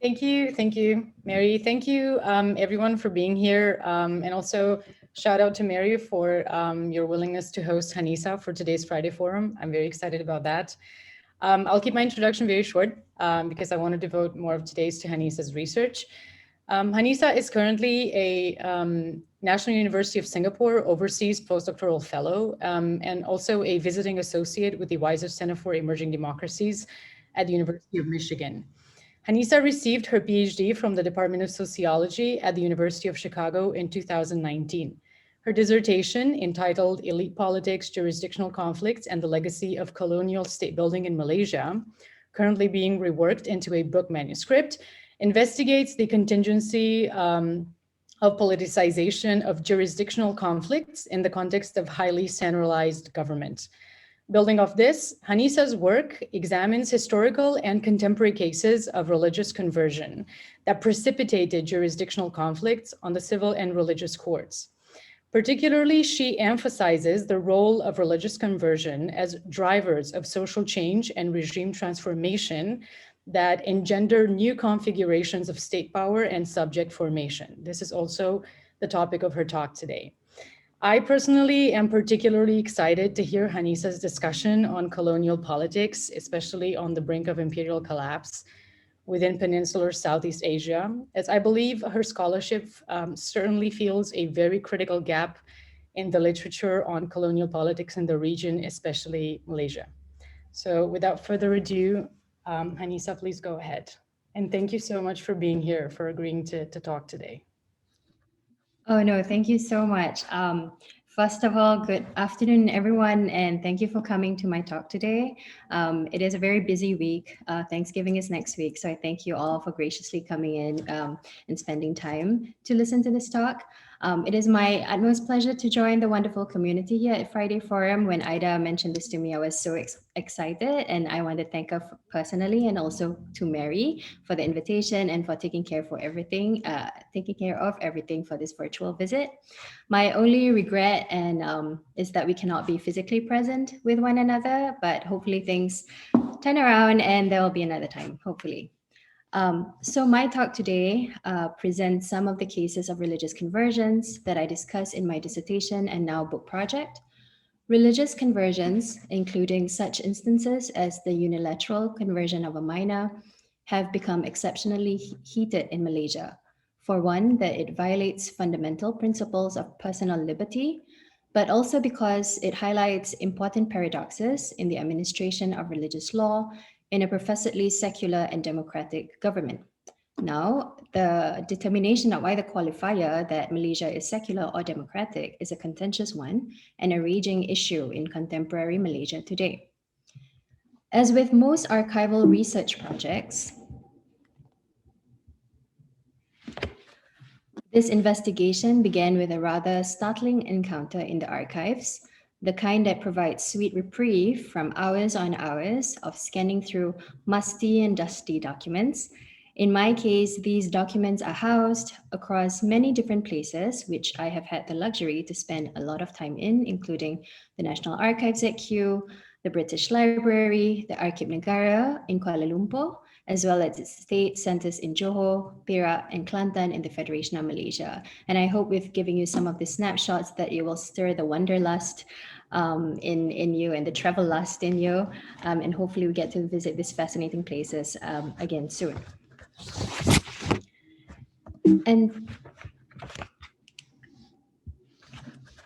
Thank you, Mary. Thank you, everyone, for being here. And also, shout out to Mary for your willingness to host Hanisah for today's Friday Forum. I'm very excited about that. I'll keep my introduction very short because I want to devote more of today's to Hanisah's research. Hanisah is currently a National University of Singapore overseas postdoctoral fellow and also a visiting associate with the Weiser Center for Emerging Democracies at the University of Michigan. Hanisah received her PhD from the Department of Sociology at the University of Chicago in 2019. Her dissertation, entitled Elite Politics, Jurisdictional Conflicts, and the Legacy of Colonial State Building in Malaysia, currently being reworked into a book manuscript, investigates the contingency of politicization of jurisdictional conflicts in the context of highly centralized government. Building off this, Hanisah's work examines historical and contemporary cases of religious conversion that precipitated jurisdictional conflicts on the civil and religious courts. Particularly, she emphasizes the role of religious conversion as drivers of social change and regime transformation that engender new configurations of state power and subject formation. This is also the topic of her talk today. I personally am particularly excited to hear Hanisah's discussion on colonial politics, especially on the brink of imperial collapse within peninsular Southeast Asia, as I believe her scholarship certainly fills a very critical gap in the literature on colonial politics in the region, especially Malaysia. So without further ado, Hanisah, please go ahead. And thank you so much for being here, for agreeing to talk today. Oh, no, thank you so much. First of all, good afternoon, everyone, and thank you for coming to my talk today. It is a very busy week. Thanksgiving is next week, so I thank you all for graciously coming in and spending time to listen to this talk. It is my utmost pleasure to join the wonderful community here at Friday Forum. When Ida mentioned this to me, I was so excited, and I want to thank her personally and also to Mary for the invitation and for taking care of everything for this virtual visit. My only regret is that we cannot be physically present with one another, but hopefully things turn around and there will be another time, hopefully. So my talk today presents some of the cases of religious conversions that I discuss in my dissertation and now book project. Religious conversions, including such instances as the unilateral conversion of a minor, have become exceptionally heated in Malaysia. For one, that it violates fundamental principles of personal liberty, but also because it highlights important paradoxes in the administration of religious law in a professedly secular and democratic government. Now, the determination of either qualifier that Malaysia is secular or democratic is a contentious one and a raging issue in contemporary Malaysia today. As with most archival research projects, this investigation began with a rather startling encounter in the archives, the kind that provides sweet reprieve from hours on hours of scanning through musty and dusty documents. In my case, these documents are housed across many different places, which I have had the luxury to spend a lot of time in, including the National Archives at Kew, the British Library, the Arkib Negara in Kuala Lumpur, as well as its state centers in Johor, Perak, and Kelantan in the Federation of Malaysia. And I hope with giving you some of the snapshots that it will stir the wanderlust in you and the travel lust in you. And hopefully we get to visit these fascinating places again soon.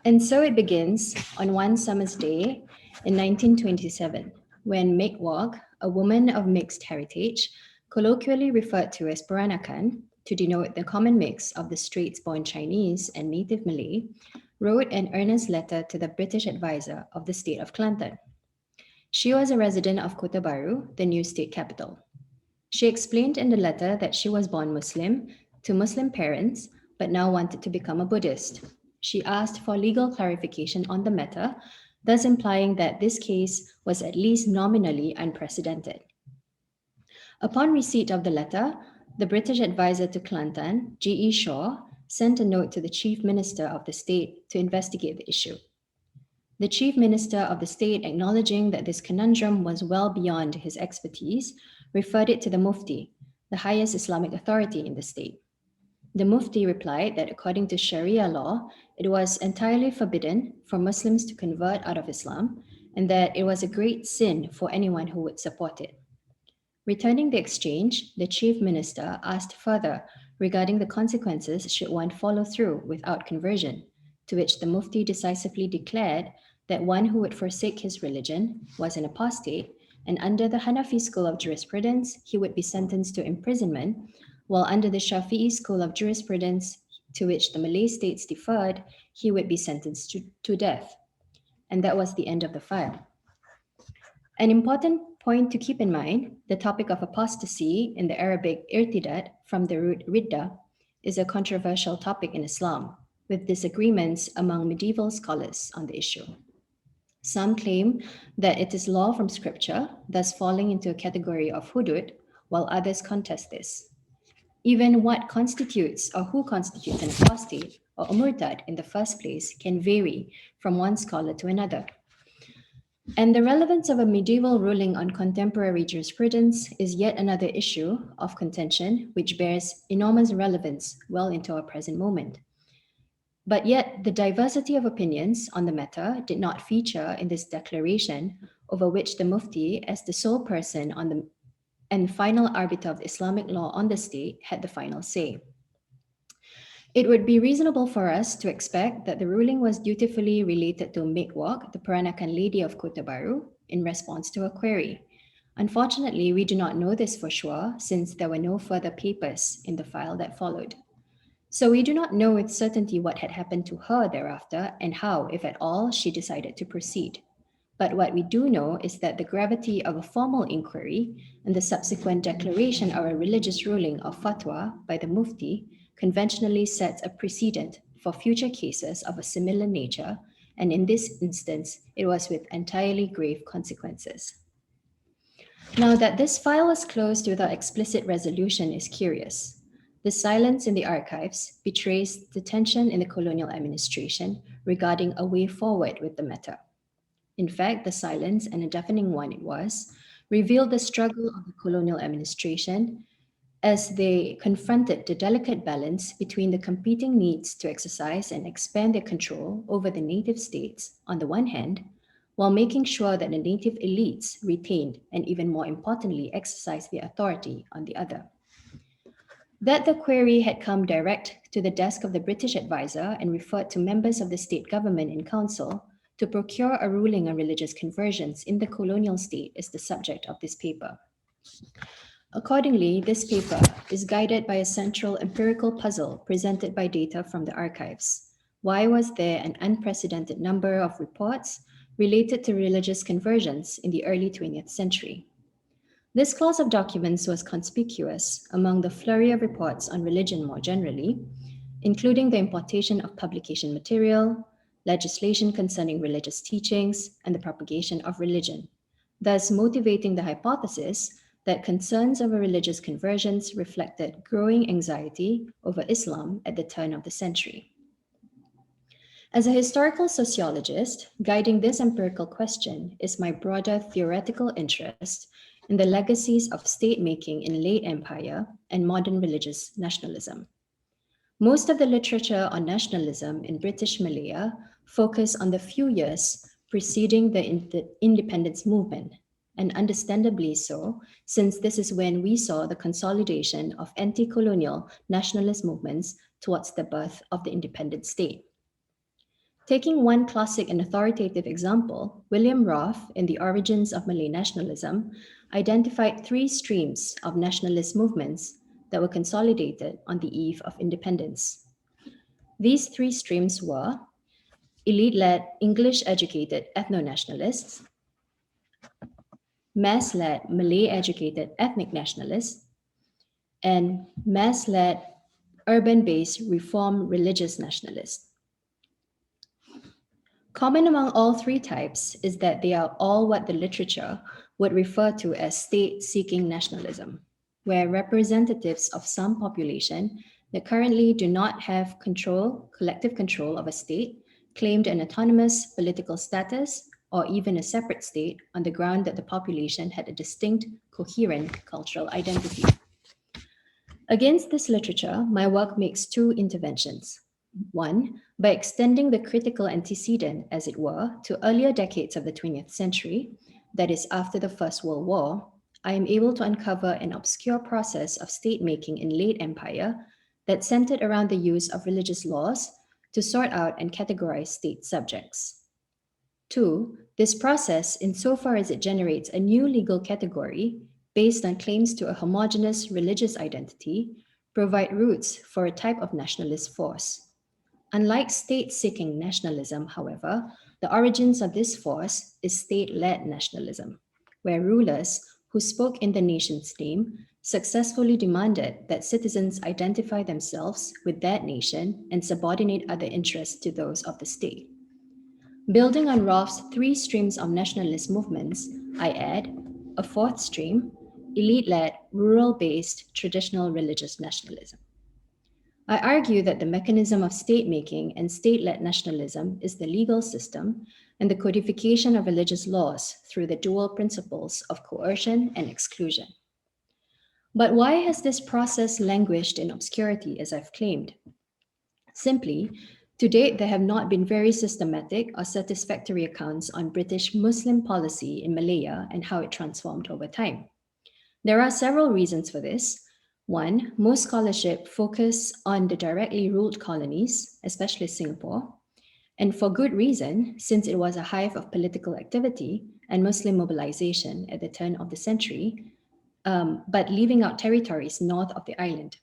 And so it begins on one summer's day in 1927, when Meg Wog, a woman of mixed heritage, colloquially referred to as Peranakan, to denote the common mix of the Straits-born Chinese and native Malay, wrote an earnest letter to the British advisor of the state of Kelantan. She was a resident of Kota Baru, the new state capital. She explained in the letter that she was born Muslim to Muslim parents, but now wanted to become a Buddhist. She asked for legal clarification on the matter, thus implying that this case was at least nominally unprecedented. Upon receipt of the letter, the British advisor to Kelantan, G.E. Shaw, sent a note to the Chief Minister of the state to investigate the issue. The Chief Minister of the state, acknowledging that this conundrum was well beyond his expertise, referred it to the Mufti, the highest Islamic authority in the state. The Mufti replied that according to Sharia law, it was entirely forbidden for Muslims to convert out of Islam and that it was a great sin for anyone who would support it. Returning the exchange, the chief minister asked further regarding the consequences should one follow through without conversion, to which the Mufti decisively declared that one who would forsake his religion was an apostate, and under the Hanafi school of jurisprudence, he would be sentenced to imprisonment, while under the Shafi'i school of jurisprudence, to which the Malay states deferred, he would be sentenced to death. And that was the end of the file. An important point to keep in mind, the topic of apostasy in the Arabic irtidat from the root ridda is a controversial topic in Islam, with disagreements among medieval scholars on the issue. Some claim that it is law from scripture, thus falling into a category of hudud, while others contest this. Even what constitutes or who constitutes an apostate or a murtad in the first place can vary from one scholar to another. And the relevance of a medieval ruling on contemporary jurisprudence is yet another issue of contention, which bears enormous relevance well into our present moment. But yet, the diversity of opinions on the matter did not feature in this declaration, over which the Mufti, as the sole person on the and final arbiter of Islamic law on the state, had the final say. It would be reasonable for us to expect that the ruling was dutifully related to Mikwak, the Peranakan lady of Kota Baru, in response to a query. Unfortunately, we do not know this for sure since there were no further papers in the file that followed. So we do not know with certainty what had happened to her thereafter and how, if at all, she decided to proceed. But what we do know is that the gravity of a formal inquiry and the subsequent declaration of a religious ruling of fatwa by the Mufti conventionally sets a precedent for future cases of a similar nature, and in this instance, it was with entirely grave consequences. Now that this file was closed without explicit resolution is curious. The silence in the archives betrays the tension in the colonial administration regarding a way forward with the matter. In fact, the silence, and a deafening one it was, revealed the struggle of the colonial administration as they confronted the delicate balance between the competing needs to exercise and expand their control over the native states on the one hand, while making sure that the native elites retained and, even more importantly, exercised their authority on the other. That the query had come direct to the desk of the British advisor and referred to members of the state government in council to procure a ruling on religious conversions in the colonial state is the subject of this paper. Accordingly, this paper is guided by a central empirical puzzle presented by data from the archives. Why was there an unprecedented number of reports related to religious conversions in the early 20th century? This class of documents was conspicuous among the flurry of reports on religion more generally, including the importation of publication material, legislation concerning religious teachings, and the propagation of religion, thus motivating the hypothesis that concerns over religious conversions reflected growing anxiety over Islam at the turn of the century. As a historical sociologist, guiding this empirical question is my broader theoretical interest in the legacies of state-making in late empire and modern religious nationalism. Most of the literature on nationalism in British Malaya focus on the few years preceding the independence movement, and understandably so, since this is when we saw the consolidation of anti-colonial nationalist movements towards the birth of the independent state. Taking one classic and authoritative example, William Roth, in The Origins of Malay Nationalism, identified three streams of nationalist movements that were consolidated on the eve of independence. These three streams were elite-led, English-educated ethno-nationalists, mass-led, Malay-educated ethnic nationalists, and mass-led, urban-based reform religious nationalists. Common among all three types is that they are all what the literature would refer to as state-seeking nationalism, where representatives of some population that currently do not have collective control of a state, claimed an autonomous political status or even a separate state on the ground that the population had a distinct, coherent cultural identity. Against this literature, my work makes two interventions. One, by extending the critical antecedent, as it were, to earlier decades of the 20th century, that is, after the First World War, I am able to uncover an obscure process of state making in late empire that centered around the use of religious laws to sort out and categorize state subjects. Two, this process, insofar as it generates a new legal category based on claims to a homogeneous religious identity, provide roots for a type of nationalist force. Unlike state seeking nationalism, however, the origins of this force is state led nationalism, where rulers who spoke in the nation's name successfully demanded that citizens identify themselves with that nation and subordinate other interests to those of the state. Building on Rolfe's three streams of nationalist movements, I add a fourth stream, elite led, rural based traditional religious nationalism. I argue that the mechanism of state making and state led nationalism is the legal system and the codification of religious laws through the dual principles of coercion and exclusion. But why has this process languished in obscurity, as I've claimed? Simply, to date, there have not been very systematic or satisfactory accounts on British Muslim policy in Malaya and how it transformed over time. There are several reasons for this. One, most scholarship focus on the directly ruled colonies, especially Singapore, and for good reason, since it was a hive of political activity and Muslim mobilization at the turn of the century, but leaving out territories north of the island.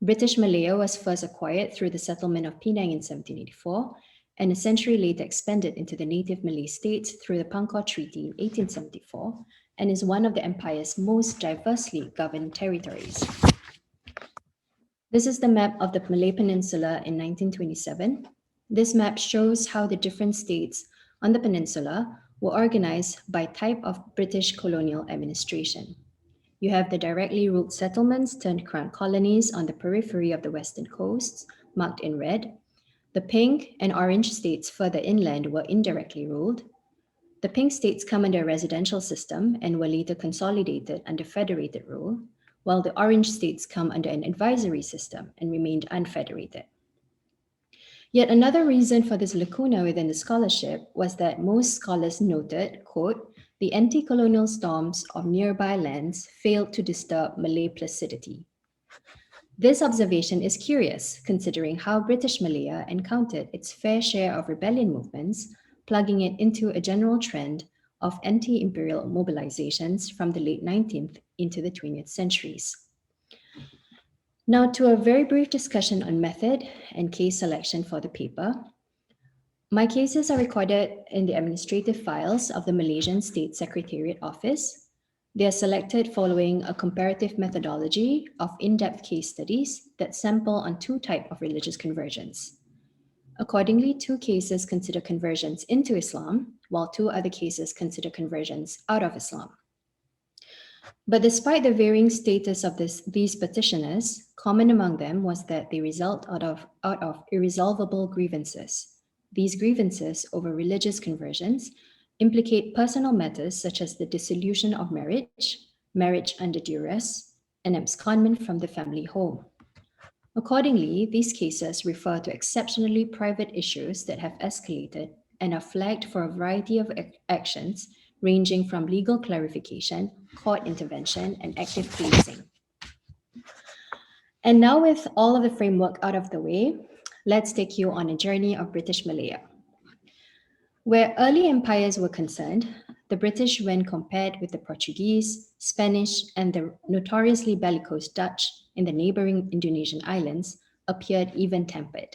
British Malaya was first acquired through the settlement of Penang in 1784, and a century later expanded into the native Malay states through the Pangkor Treaty in 1874, and is one of the empire's most diversely governed territories. This is the map of the Malay Peninsula in 1927. This map shows how the different states on the peninsula were organized by type of British colonial administration. You have the directly ruled settlements turned crown colonies on the periphery of the western coasts, marked in red. The pink and orange states further inland were indirectly ruled. The pink states come under a residential system and were later consolidated under federated rule, while the orange states come under an advisory system and remained unfederated. Yet another reason for this lacuna within the scholarship was that most scholars noted, quote, the anti-colonial storms of nearby lands failed to disturb Malay placidity. This observation is curious, considering how British Malaya encountered its fair share of rebellion movements, plugging it into a general trend of anti-imperial mobilizations from the late 19th into the 20th centuries. Now to a very brief discussion on method and case selection for the paper. My cases are recorded in the administrative files of the Malaysian State Secretariat Office. They are selected following a comparative methodology of in-depth case studies that sample on two types of religious conversions. Accordingly, two cases consider conversions into Islam, while two other cases consider conversions out of Islam. But despite the varying status of these petitioners, common among them was that they result out of irresolvable grievances. These grievances over religious conversions implicate personal matters such as the dissolution of marriage, marriage under duress, and abscondment from the family home. Accordingly, these cases refer to exceptionally private issues that have escalated and are flagged for a variety of actions ranging from legal clarification, court intervention, and active policing. And now, with all of the framework out of the way, let's take you on a journey of British Malaya. Where early empires were concerned, the British, when compared with the Portuguese, Spanish, and the notoriously bellicose Dutch in the neighboring Indonesian islands, appeared even-tempered.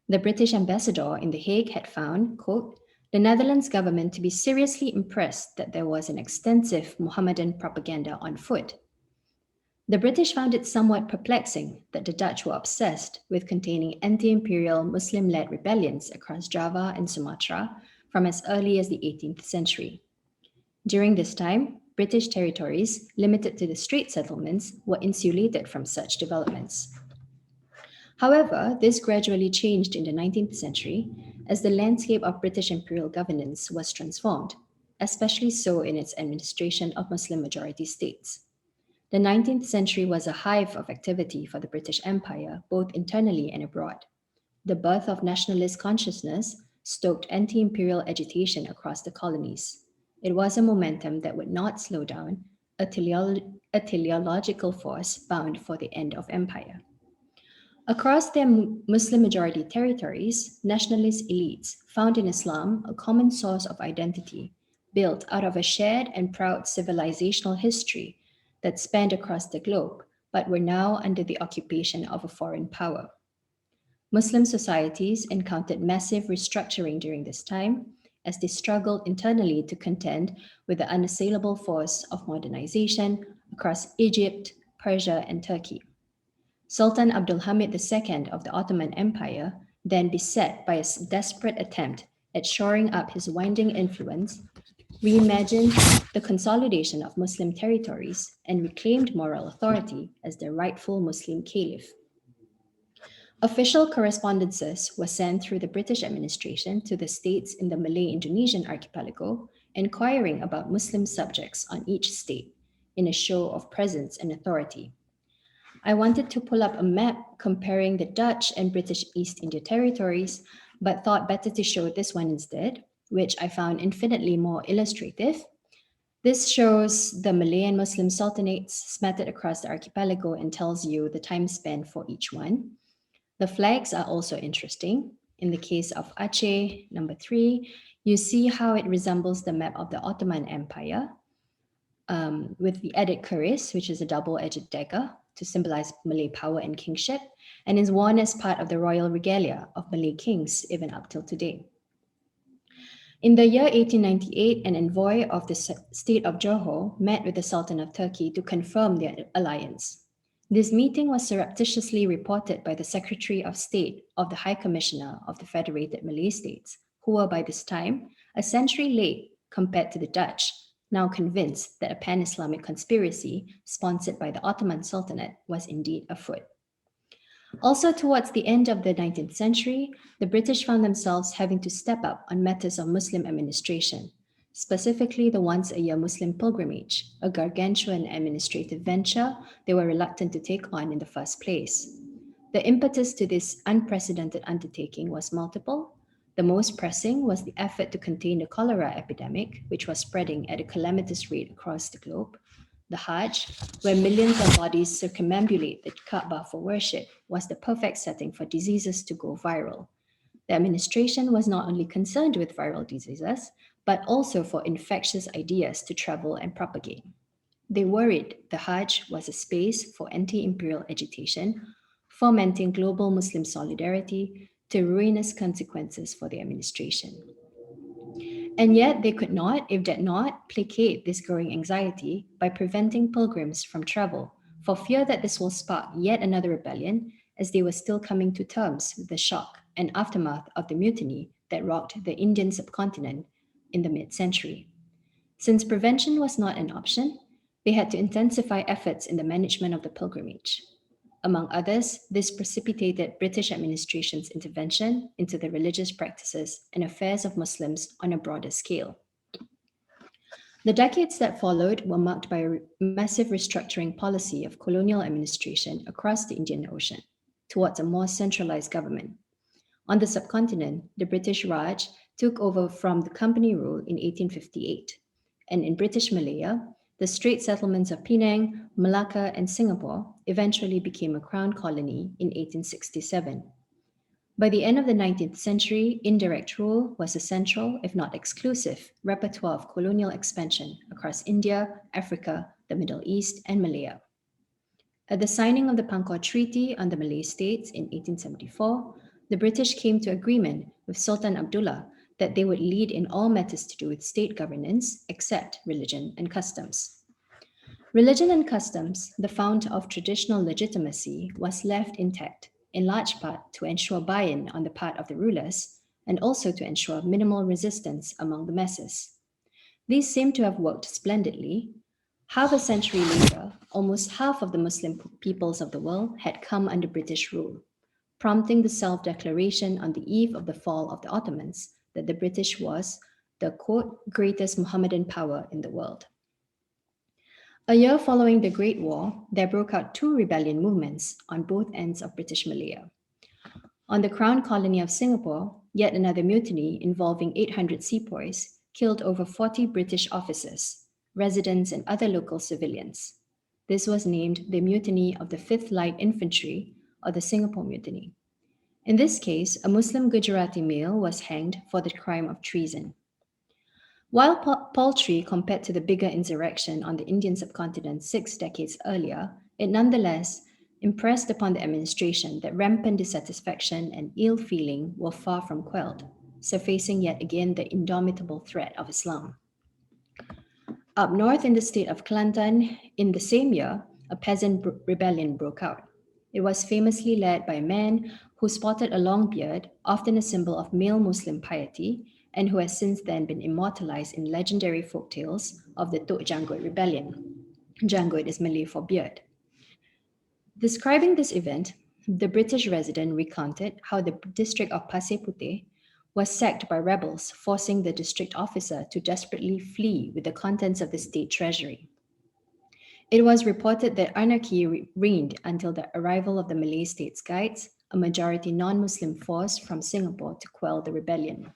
The British ambassador in The Hague had found, quote, the Netherlands government to be seriously impressed that there was an extensive Mohammedan propaganda on foot. The British found it somewhat perplexing that the Dutch were obsessed with containing anti-imperial Muslim-led rebellions across Java and Sumatra from as early as the 18th century. During this time, British territories, limited to the Strait settlements, were insulated from such developments. However, this gradually changed in the 19th century as the landscape of British imperial governance was transformed, especially so in its administration of Muslim-majority states. The 19th century was a hive of activity for the British Empire, both internally and abroad. The birth of nationalist consciousness stoked anti imperial agitation across the colonies. It was a momentum that would not slow down, a teleological force bound for the end of empire. Across their Muslim majority territories, nationalist elites found in Islam a common source of identity, built out of a shared and proud civilizational history that spanned across the globe, but were now under the occupation of a foreign power. Muslim societies encountered massive restructuring during this time as they struggled internally to contend with the unassailable force of modernization across Egypt, Persia, and Turkey. Sultan Abdulhamid II of the Ottoman Empire, then beset by a desperate attempt at shoring up his winding influence, reimagined the consolidation of Muslim territories and reclaimed moral authority as the rightful Muslim caliph. Official correspondences were sent through the British administration to the states in the Malay Indonesian archipelago, inquiring about Muslim subjects on each state in a show of presence and authority. I wanted to pull up a map comparing the Dutch and British East India territories, but thought better to show this one instead, which I found infinitely more illustrative. This shows the Malay and Muslim sultanates scattered across the archipelago and tells you the time spent for each one. The flags are also interesting. In the case of Aceh, number 3, you see how it resembles the map of the Ottoman Empire, with the added cuirass, which is a double-edged dagger to symbolize Malay power and kingship, and is worn as part of the royal regalia of Malay kings even up till today. In the year 1898, an envoy of the state of Johor met with the Sultan of Turkey to confirm their alliance. This meeting was surreptitiously reported by the Secretary of State of the High Commissioner of the Federated Malay States, who were by this time a century late compared to the Dutch, now convinced that a pan-Islamic conspiracy sponsored by the Ottoman Sultanate was indeed afoot. Also, towards the end of the 19th century, the British found themselves having to step up on matters of Muslim administration, specifically the once a year Muslim pilgrimage, a gargantuan administrative venture they were reluctant to take on in the first place. The impetus to this unprecedented undertaking was multiple. The most pressing was the effort to contain the cholera epidemic, which was spreading at a calamitous rate across the globe. The Hajj, where millions of bodies circumambulate the Kaaba for worship, was the perfect setting for diseases to go viral. The administration was not only concerned with viral diseases, but also for infectious ideas to travel and propagate. They worried the Hajj was a space for anti imperial agitation, fomenting global Muslim solidarity to ruinous consequences for the administration. And yet they could not, if did not, placate this growing anxiety by preventing pilgrims from travel, for fear that this will spark yet another rebellion, as they were still coming to terms with the shock and aftermath of the mutiny that rocked the Indian subcontinent in the mid-century. Since prevention was not an option, they had to intensify efforts in the management of the pilgrimage. Among others, this precipitated British administration's intervention into the religious practices and affairs of Muslims on a broader scale. The decades that followed were marked by a massive restructuring policy of colonial administration across the Indian Ocean towards a more centralized government. On the subcontinent, the British Raj took over from the company rule in 1858, and in British Malaya, the strait settlements of Penang, Malacca, and Singapore eventually became a crown colony in 1867. By the end of the 19th century, indirect rule was a central, if not exclusive, repertoire of colonial expansion across India, Africa, the Middle East, and Malaya. At the signing of the Pankor Treaty on the Malay States in 1874, the British came to agreement with Sultan Abdullah that they would lead in all matters to do with state governance except religion and customs. Religion and customs, the fount of traditional legitimacy, was left intact, in large part to ensure buy-in on the part of the rulers and also to ensure minimal resistance among the masses. These seem to have worked splendidly. Half a century later, almost half of the Muslim peoples of the world had come under British rule, prompting the self-declaration on the eve of the fall of the Ottomans that the British was the, quote, greatest Mohammedan power in the world. A year following the Great War, there broke out two rebellion movements on both ends of British Malaya. On the Crown Colony of Singapore, yet another mutiny involving 800 sepoys killed over 40 British officers, residents, and other local civilians. This was named the Mutiny of the 5th Light Infantry, or the Singapore Mutiny. In this case, a Muslim Gujarati male was hanged for the crime of treason. While paltry compared to the bigger insurrection on the Indian subcontinent 6 decades earlier, it nonetheless impressed upon the administration that rampant dissatisfaction and ill feeling were far from quelled, surfacing yet again the indomitable threat of Islam. Up north in the state of Kelantan, in the same year, a peasant rebellion broke out. It was famously led by a man who sported a long beard, often a symbol of male Muslim piety, and who has since then been immortalized in legendary folk tales of the Tok Janggut rebellion. Janggut is Malay for beard. Describing this event, the British resident recounted how the district of Pasir Putih was sacked by rebels, forcing the district officer to desperately flee with the contents of the state treasury. It was reported that anarchy reigned until the arrival of the Malay States Guides, a majority non Muslim force from Singapore, to quell the rebellion.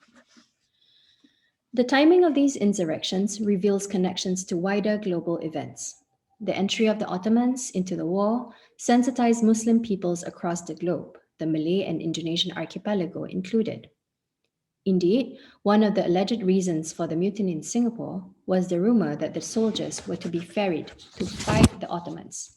The timing of these insurrections reveals connections to wider global events. The entry of the Ottomans into the war sensitized Muslim peoples across the globe, the Malay and Indonesian archipelago included. Indeed, one of the alleged reasons for the mutiny in Singapore was the rumor that the soldiers were to be ferried to fight the Ottomans.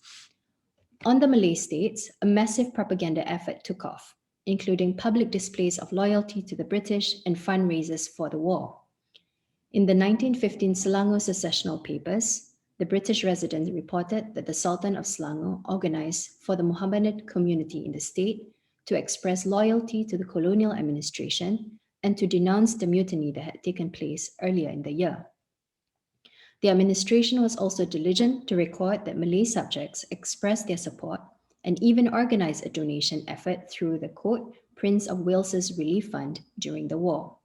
On the Malay states, a massive propaganda effort took off, including public displays of loyalty to the British and fundraisers for the war. In the 1915 Selangor secessional papers, the British resident reported that the Sultan of Selangor organized for the Mohammedan community in the state to express loyalty to the colonial administration and to denounce the mutiny that had taken place earlier in the year. The administration was also diligent to record that Malay subjects expressed their support and even organized a donation effort through the quote, Prince of Wales's Relief Fund during the war.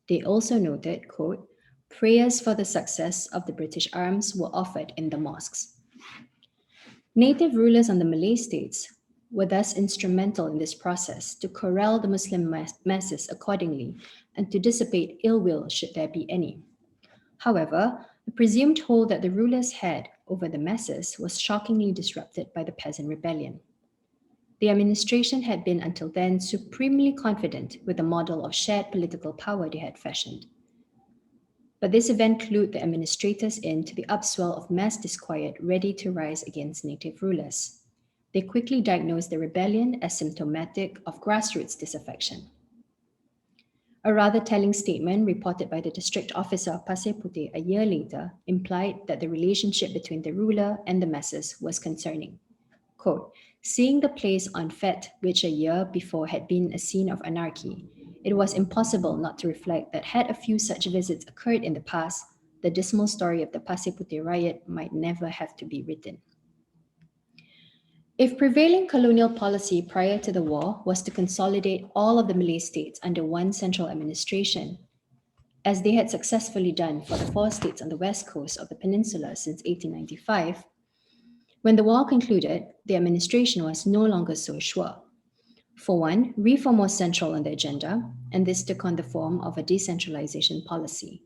They also noted, quote, prayers for the success of the British arms were offered in the mosques. Native rulers on the Malay states were thus instrumental in this process to corral the Muslim masses accordingly and to dissipate ill will should there be any. However, the presumed hold that the rulers had over the masses was shockingly disrupted by the peasant rebellion. The administration had been until then supremely confident with the model of shared political power they had fashioned. But this event clued the administrators in to the upswell of mass disquiet ready to rise against native rulers. They quickly diagnosed the rebellion as symptomatic of grassroots disaffection. A rather telling statement reported by the district officer of Pasir Putih a year later implied that the relationship between the ruler and the masses was concerning. Quote, seeing the place on Fete, which a year before had been a scene of anarchy, it was impossible not to reflect that had a few such visits occurred in the past, the dismal story of the Pasir Putih riot might never have to be written. If prevailing colonial policy prior to the war was to consolidate all of the Malay states under one central administration, as they had successfully done for the four states on the west coast of the peninsula since 1895, when the war concluded, the administration was no longer so sure. For one, reform was central on the agenda, and this took on the form of a decentralization policy.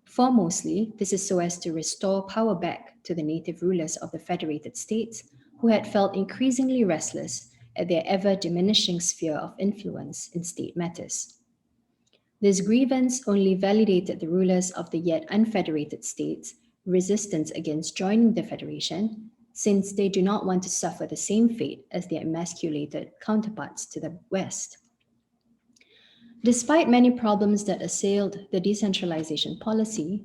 Foremostly, this is so as to restore power back to the native rulers of the federated states who had felt increasingly restless at their ever diminishing sphere of influence in state matters. This grievance only validated the rulers of the yet unfederated states' resistance against joining the federation, since they do not want to suffer the same fate as their emasculated counterparts to the West. Despite many problems that assailed the decentralization policy,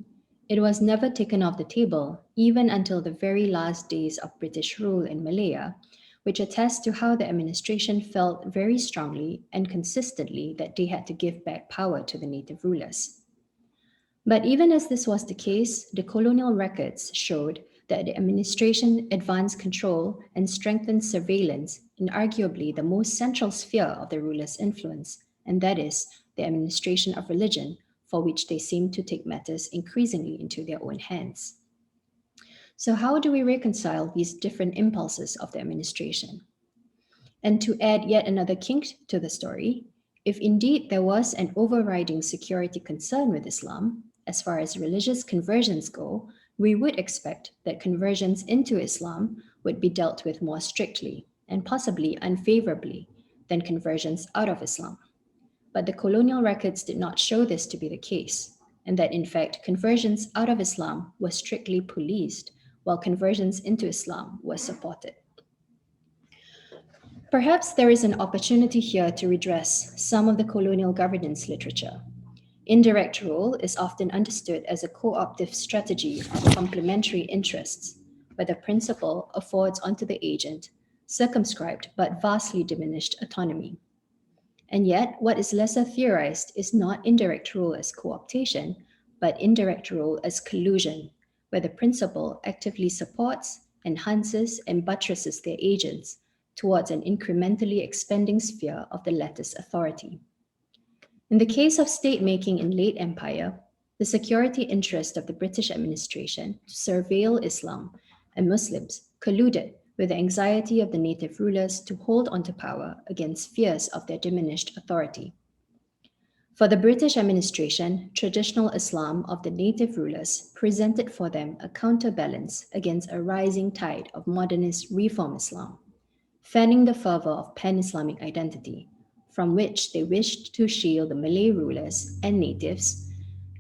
it was never taken off the table, even until the very last days of British rule in Malaya, which attests to how the administration felt very strongly and consistently that they had to give back power to the native rulers. But even as this was the case, the colonial records showed that the administration advanced control and strengthened surveillance in arguably the most central sphere of the rulers' influence, and that is the administration of religion, for which they seemed to take matters increasingly into their own hands. So, how do we reconcile these different impulses of the administration? And to add yet another kink to the story, if indeed there was an overriding security concern with Islam, as far as religious conversions go, we would expect that conversions into Islam would be dealt with more strictly and possibly unfavorably than conversions out of Islam. But the colonial records did not show this to be the case, and that in fact conversions out of Islam were strictly policed, while conversions into Islam were supported. Perhaps there is an opportunity here to redress some of the colonial governance literature. Indirect rule is often understood as a co-optive strategy of complementary interests, where the principle affords onto the agent circumscribed but vastly diminished autonomy. And yet, what is lesser theorized is not indirect rule as co-optation, but indirect rule as collusion, where the principle actively supports, enhances, and buttresses their agents towards an incrementally expanding sphere of the latter's authority. In the case of state making in late empire, the security interest of the British administration to surveil Islam and Muslims colluded with the anxiety of the native rulers to hold onto power against fears of their diminished authority. For the British administration, traditional Islam of the native rulers presented for them a counterbalance against a rising tide of modernist reform Islam, fanning the fervor of pan-Islamic identity, from which they wished to shield the Malay rulers and natives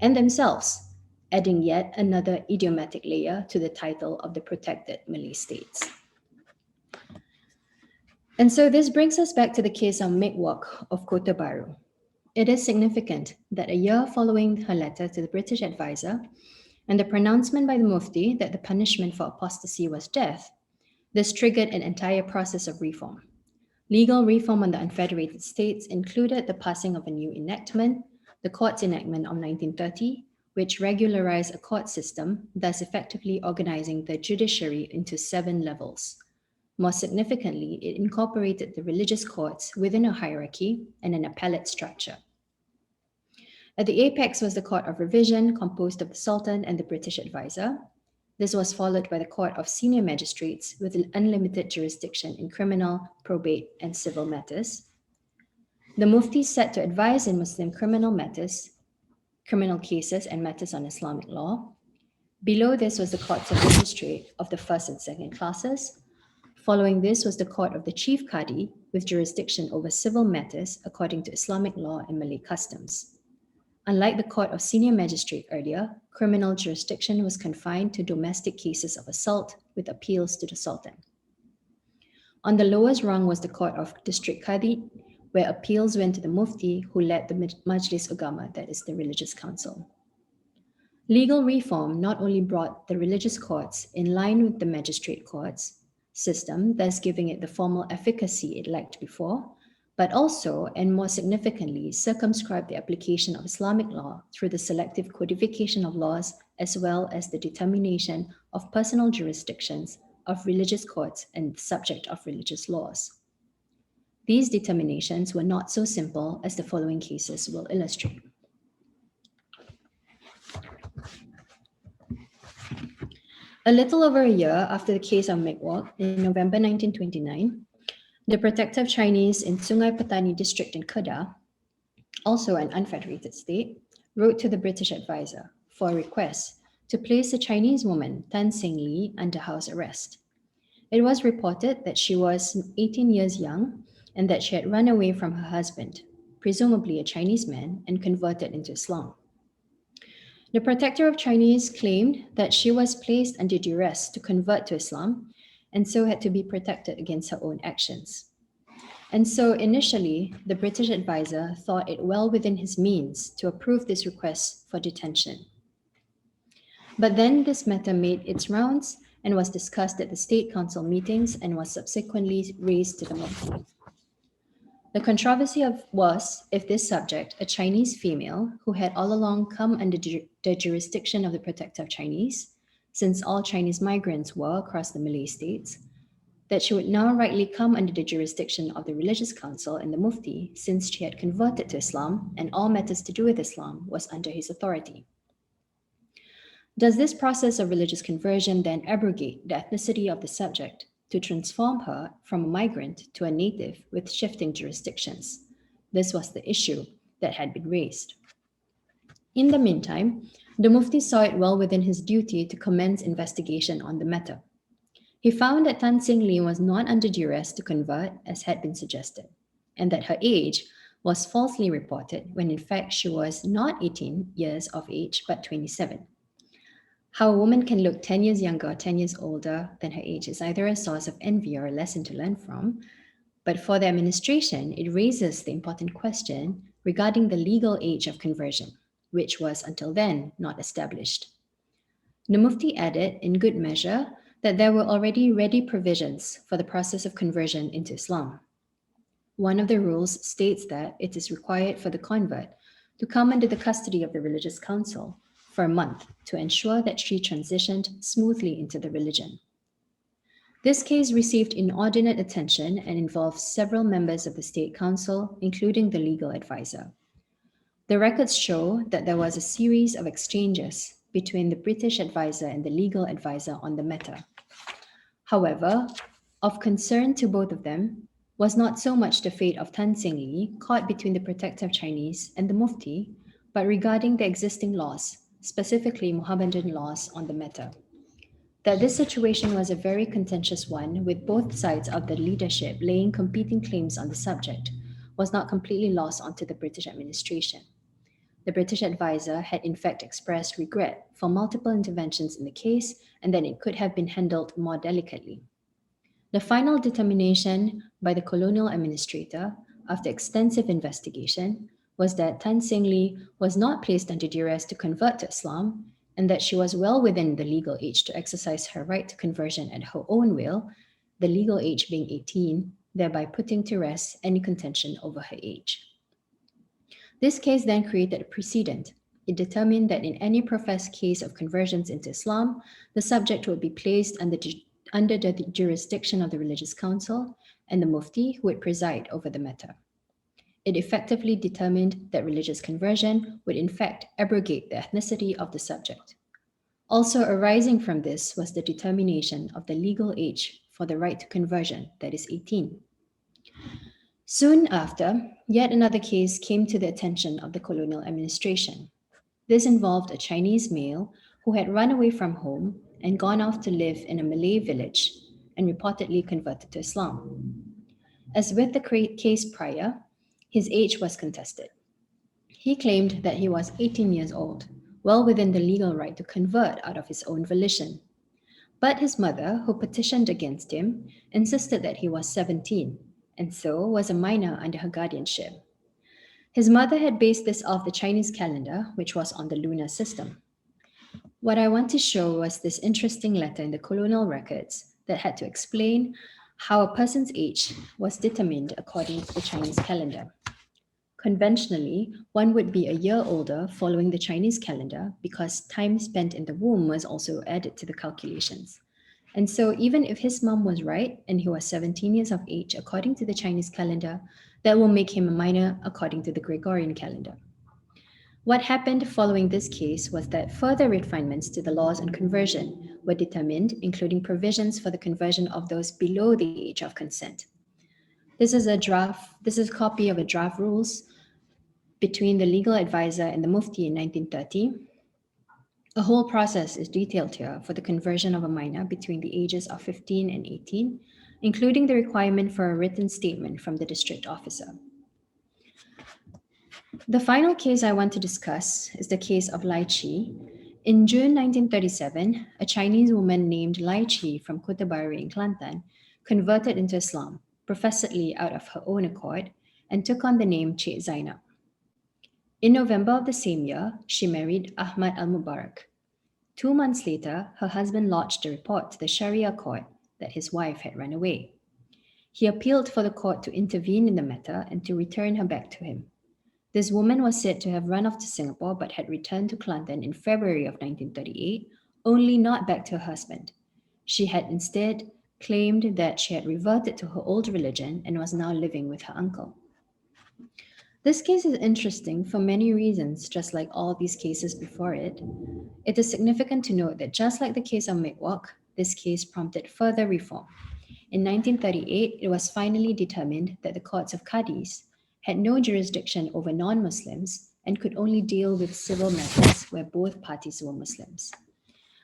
and themselves, adding yet another idiomatic layer to the title of the protected Malay states. And so this brings us back to the case of Mikwok of Kota Baru. It is significant that a year following her letter to the British advisor and the pronouncement by the Mufti that the punishment for apostasy was death, this triggered an entire process of reform. Legal reform on the Unfederated States included the passing of a new enactment, the Courts Enactment of 1930, which regularized a court system, thus effectively organizing the judiciary into 7 levels. More significantly, it incorporated the religious courts within a hierarchy and an appellate structure. At the apex was the Court of Revision, composed of the Sultan and the British advisor. This was followed by the Court of Senior Magistrates with unlimited jurisdiction in criminal, probate, and civil matters. The Mufti set to advise in Muslim criminal matters, criminal cases, and matters on Islamic law. Below this was the Courts of Magistrate of the first and second classes. Following this was the Court of the Chief Qadi with jurisdiction over civil matters according to Islamic law and Malay customs. Unlike the Court of Senior Magistrate earlier, criminal jurisdiction was confined to domestic cases of assault with appeals to the Sultan. On the lowest rung was the Court of District Qadi, where appeals went to the Mufti, who led the Majlis Ugama, that is the religious council. Legal reform not only brought the religious courts in line with the magistrate courts system, thus giving it the formal efficacy it lacked before, but also, and more significantly, circumscribed the application of Islamic law through the selective codification of laws as well as the determination of personal jurisdictions of religious courts and the subject of religious laws. These determinations were not so simple as the following cases will illustrate. A little over a year after the case of Mikwok, in November 1929, the protective Chinese in Sungai Petani district in Kedah, also an unfederated state, wrote to the British advisor for a request to place a Chinese woman, Tan Seng Lee, under house arrest. It was reported that she was 18 years young and that she had run away from her husband, presumably a Chinese man, and converted into Islam. The protector of Chinese claimed that she was placed under duress to convert to Islam and so had to be protected against her own actions. And so initially, the British advisor thought it well within his means to approve this request for detention. But then this matter made its rounds and was discussed at the State Council meetings and was subsequently raised to the Mufti. The controversy was if this subject, a Chinese female who had all along come under the jurisdiction of the protector of Chinese, since all Chinese migrants were across the Malay states, that she would now rightly come under the jurisdiction of the Religious Council and the Mufti, since she had converted to Islam and all matters to do with Islam was under his authority. Does this process of religious conversion then abrogate the ethnicity of the subject to transform her from a migrant to a native with shifting jurisdictions? This was the issue that had been raised. In the meantime, the Mufti saw it well within his duty to commence investigation on the matter. He found that Tan Sing Lee was not under duress to convert, as had been suggested, and that her age was falsely reported when in fact she was not 18 years of age but 27. How a woman can look 10 years younger or 10 years older than her age is either a source of envy or a lesson to learn from, but for the administration, it raises the important question regarding the legal age of conversion, which was until then not established. The Mufti added, in good measure, that there were already ready provisions for the process of conversion into Islam. One of the rules states that it is required for the convert to come under the custody of the religious council for a month to ensure that she transitioned smoothly into the religion. This case received inordinate attention and involved several members of the State Council, including the legal advisor. The records show that there was a series of exchanges between the British advisor and the legal advisor on the matter. However, of concern to both of them was not so much the fate of Tan Sing Lee, caught between the protective Chinese and the Mufti, but regarding the existing laws, specifically Mohammedan laws on the matter. That this situation was a very contentious one, with both sides of the leadership laying competing claims on the subject, was not completely lost onto the British administration. The British advisor had in fact expressed regret for multiple interventions in the case and that it could have been handled more delicately. The final determination by the colonial administrator, after extensive investigation, was that Tan Sing Lee was not placed under duress to convert to Islam and that she was well within the legal age to exercise her right to conversion at her own will, the legal age being 18, thereby putting to rest any contention over her age. This case then created a precedent. It determined that in any professed case of conversions into Islam, the subject would be placed under the jurisdiction of the religious council and the mufti who would preside over the matter. It effectively determined that religious conversion would in fact abrogate the ethnicity of the subject. Also arising from this was the determination of the legal age for the right to conversion, that is 18. Soon after, yet another case came to the attention of the colonial administration. This involved a Chinese male who had run away from home and gone off to live in a Malay village and reportedly converted to Islam. As with the case prior, his age was contested. He claimed that he was 18 years old, well within the legal right to convert out of his own volition. But his mother, who petitioned against him, insisted that he was 17 and so was a minor under her guardianship. His mother had based this off the Chinese calendar, which was on the lunar system. What I want to show was this interesting letter in the colonial records that had to explain how a person's age was determined according to the Chinese calendar. Conventionally, one would be a year older following the Chinese calendar because time spent in the womb was also added to the calculations. And so, even if his mom was right and he was 17 years of age according to the Chinese calendar, that will make him a minor according to the Gregorian calendar. What happened following this case was that further refinements to the laws on conversion were determined, including provisions for the conversion of those below the age of consent. This is a copy of a draft rules between the legal advisor and the Mufti in 1930. A whole process is detailed here for the conversion of a minor between the ages of 15 and 18, including the requirement for a written statement from the district officer. The final case I want to discuss is the case of Laichi. In June 1937, a Chinese woman named Laichi from Kota in Kelantan converted into Islam, professedly out of her own accord, and took on the name Cik Zainab. In November of the same year, she married Ahmad al-Mubarak. 2 months later, her husband lodged a report to the Sharia court that his wife had run away. He appealed for the court to intervene in the matter and to return her back to him. This woman was said to have run off to Singapore but had returned to Kelantan in February of 1938, only not back to her husband. She had instead claimed that she had reverted to her old religion and was now living with her uncle. This case is interesting for many reasons, just like all these cases before it. It is significant to note that just like the case of Mikwok, this case prompted further reform. In 1938, it was finally determined that the courts of Qadis had no jurisdiction over non Muslims and could only deal with civil matters where both parties were Muslims.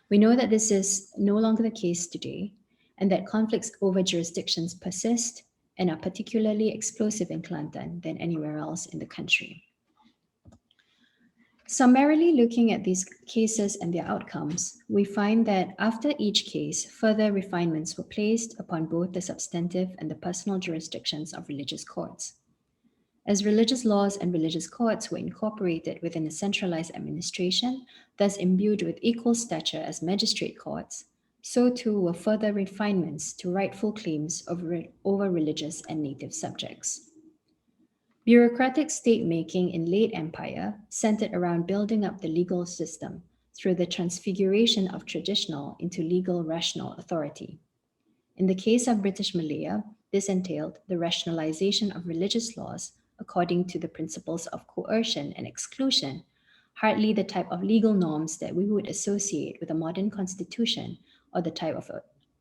We know that this is no longer the case today, and that conflicts over jurisdictions persist and are particularly explosive in Kelantan than anywhere else in the country. Summarily looking at these cases and their outcomes, we find that after each case, further refinements were placed upon both the substantive and the personal jurisdictions of religious courts. As religious laws and religious courts were incorporated within a centralized administration, thus imbued with equal stature as magistrate courts, so too were further refinements to rightful claims over religious and native subjects. Bureaucratic state making in late empire centered around building up the legal system through the transfiguration of traditional into legal rational authority. In the case of British Malaya, this entailed the rationalization of religious laws according to the principles of coercion and exclusion, hardly the type of legal norms that we would associate with a modern constitution or the type of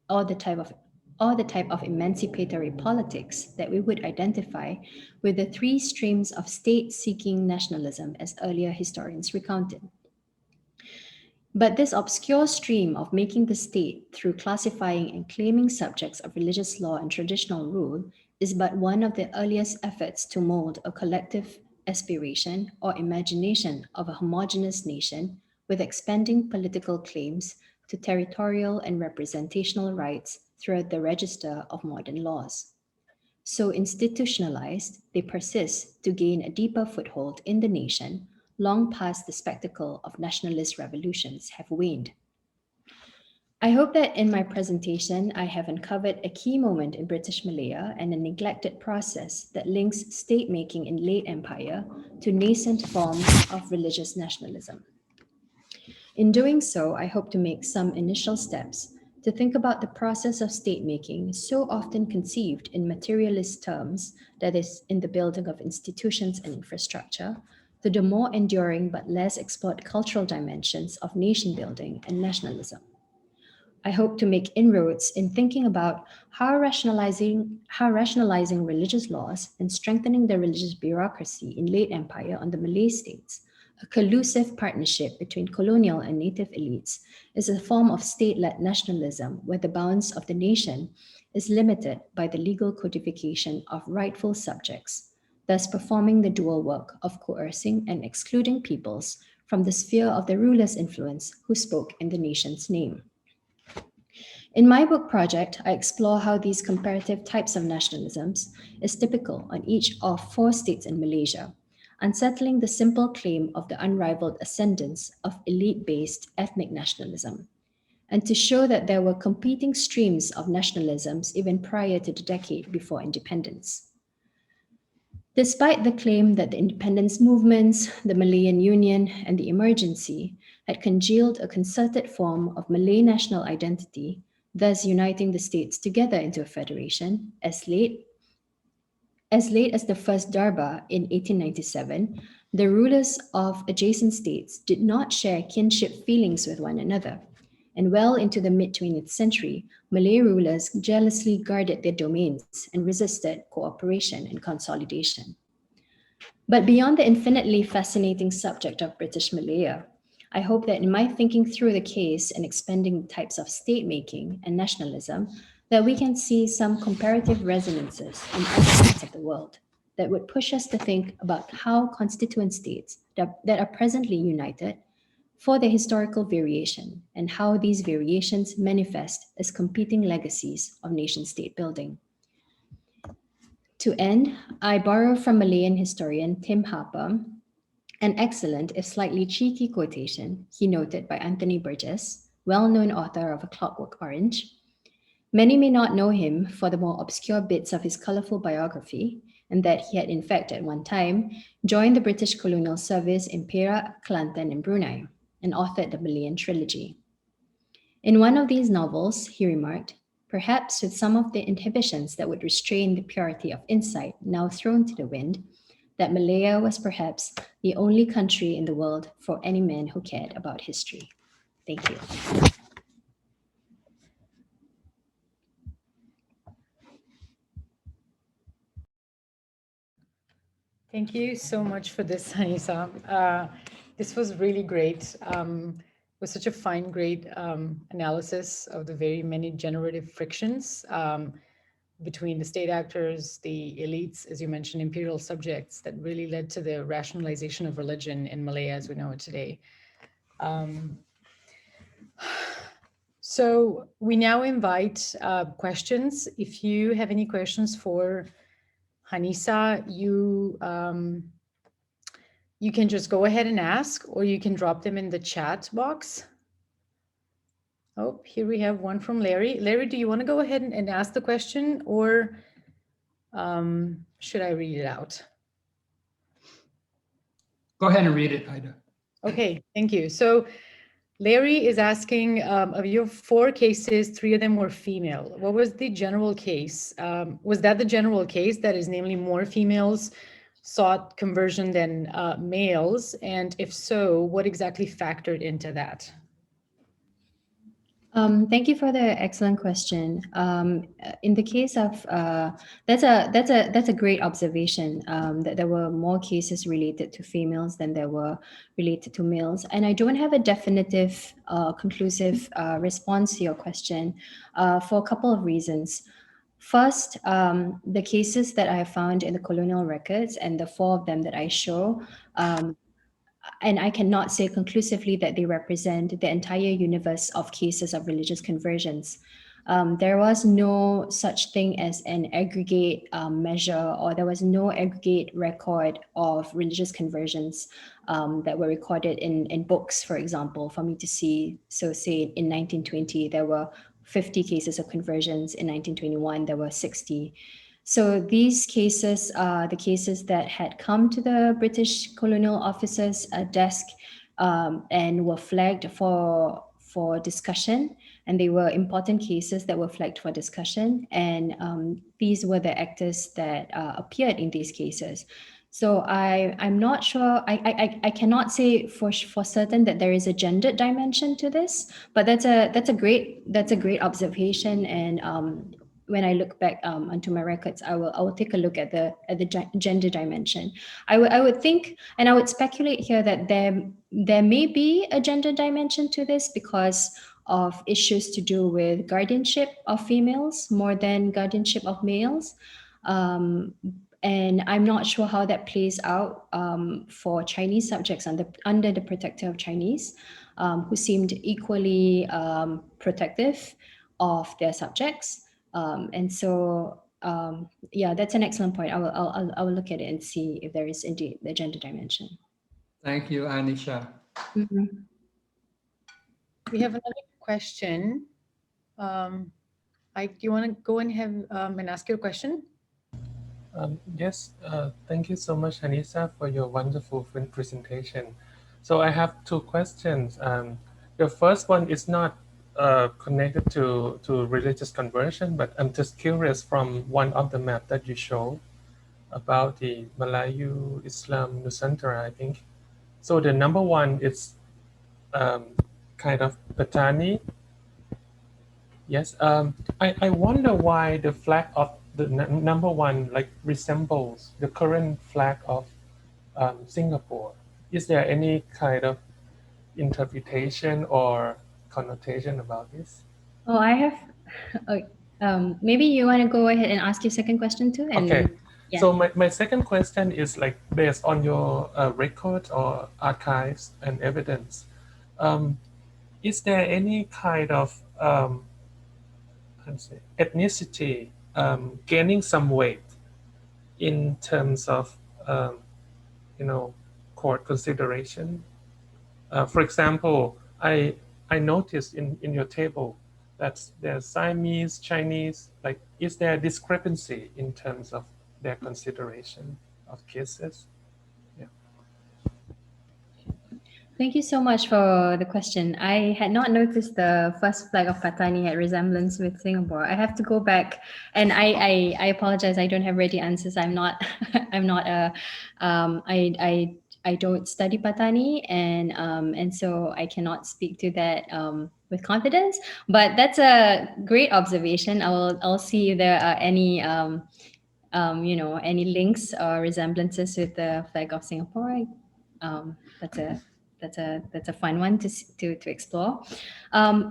or the type of or the type of emancipatory politics that we would identify with the three streams of state seeking nationalism as earlier historians recounted. But this obscure stream of making the state through classifying and claiming subjects of religious law and traditional rule is but one of the earliest efforts to mold a collective aspiration or imagination of a homogeneous nation with expanding political claims to territorial and representational rights throughout the register of modern laws. So institutionalized, they persist to gain a deeper foothold in the nation long past the spectacle of nationalist revolutions have waned. I hope that in my presentation, I have uncovered a key moment in British Malaya and a neglected process that links state making in late empire to nascent forms of religious nationalism. In doing so, I hope to make some initial steps to think about the process of state making so often conceived in materialist terms, that is, in the building of institutions and infrastructure, to the more enduring but less explored cultural dimensions of nation building and nationalism. I hope to make inroads in thinking about how rationalizing religious laws and strengthening the religious bureaucracy in late empire on the Malay states, a collusive partnership between colonial and native elites, is a form of state-led nationalism where the bounds of the nation is limited by the legal codification of rightful subjects, thus performing the dual work of coercing and excluding peoples from the sphere of the ruler's influence who spoke in the nation's name. In my book project, I explore how these comparative types of nationalisms is typical on each of four states in Malaysia, unsettling the simple claim of the unrivaled ascendance of elite-based ethnic nationalism, and to show that there were competing streams of nationalisms even prior to the decade before independence. Despite the claim that the independence movements, the Malayan Union, and the emergency had congealed a concerted form of Malay national identity, thus uniting the states together into a federation, as late as the First Darbar in 1897, the rulers of adjacent states did not share kinship feelings with one another. And well into the mid 20th century, Malay rulers jealously guarded their domains and resisted cooperation and consolidation. But beyond the infinitely fascinating subject of British Malaya, I hope that in my thinking through the case and expanding types of state making and nationalism, that we can see some comparative resonances in other parts of the world that would push us to think about how constituent states that are presently united for their historical variation and how these variations manifest as competing legacies of nation state building. To end, I borrow from Malayan historian Tim Harper an excellent, if slightly cheeky quotation he noted by Anthony Burgess, well known author of A Clockwork Orange. Many may not know him for the more obscure bits of his colorful biography, and that he had, in fact, at one time, joined the British colonial service in Perak, Kelantan, and Brunei, and authored the Malayan Trilogy. In one of these novels, he remarked, perhaps with some of the inhibitions that would restrain the purity of insight now thrown to the wind, that Malaya was perhaps the only country in the world for any man who cared about history. Thank you. Thank you so much for this, Hanisah. This was really great. It was such a fine, great analysis of the very many generative frictions between the state actors, the elites, as you mentioned, imperial subjects that really led to the rationalization of religion in Malaya as we know it today. So we now invite questions. If you have any questions for Hanisah, you can just go ahead and ask, or you can drop them in the chat box. Oh, here we have one from Larry. Larry, do you want to go ahead and ask the question, or should I read it out? Go ahead and read it, Ida. Okay, thank you. So Larry is asking, of your 4 cases, 3 of them were female. What was the general case? Was that the general case, that is namely more females sought conversion than males? And if so, what exactly factored into that? Thank you for the excellent question. In the case of that's a great observation, that there were more cases related to females than there were related to males, and I don't have a definitive, conclusive response to your question for a couple of reasons. First, the cases that I have found in the colonial records, and the 4 of them that I show, and I cannot say conclusively that they represent the entire universe of cases of religious conversions. There was no such thing as an aggregate measure, or there was no aggregate record of religious conversions that were recorded in books, for example, for me to see. So say in 1920, there were 50 cases of conversions. In 1921, there were 60. So these cases are the cases that had come to the British colonial officers' desk and were flagged for discussion. And they were important cases that were flagged for discussion. And these were the actors that appeared in these cases. So I'm not sure. I cannot say for certain that there is a gendered dimension to this, but that's a great observation. And when I look back onto my records, I will take a look at the gender dimension. I would think, and I would speculate here, that there may be a gender dimension to this because of issues to do with guardianship of females more than guardianship of males. And I'm not sure how that plays out for Chinese subjects under the protector of Chinese, who seemed equally protective of their subjects. And so, yeah, that's an excellent point. I will look at it and see if there is indeed the gender dimension. Thank you, Anisha. Mm-hmm. We have another question. Do you want to go and ask your question? Yes, thank you so much, Hanisah, for your wonderful presentation. So I have 2 questions. The first one is not connected to religious conversion, but I'm just curious from one of the map that you showed about the Malayu Islam Nusantara, I think. So the number 1 is kind of Patani. Yes, I wonder why the flag of the number 1 like resembles the current flag of Singapore. Is there any kind of interpretation or connotation about this? Oh, I have. Maybe you want to go ahead and ask your second question too. And Okay. Yeah. So my second question is like based on your record or archives and evidence. Is there any kind of ethnicity gaining some weight in terms of court consideration? For example, I noticed in your table that there's Siamese, Chinese. Like, is there a discrepancy in terms of their consideration of cases? Yeah. Thank you so much for the question. I had not noticed the first flag of Patani had resemblance with Singapore. I have to go back, and I apologize. I don't have ready answers. I'm not I'm not a I don't study Patani, and so I cannot speak to that with confidence. But that's a great observation. I'll see if there are any any links or resemblances with the flag of Singapore. That's a fun one to explore.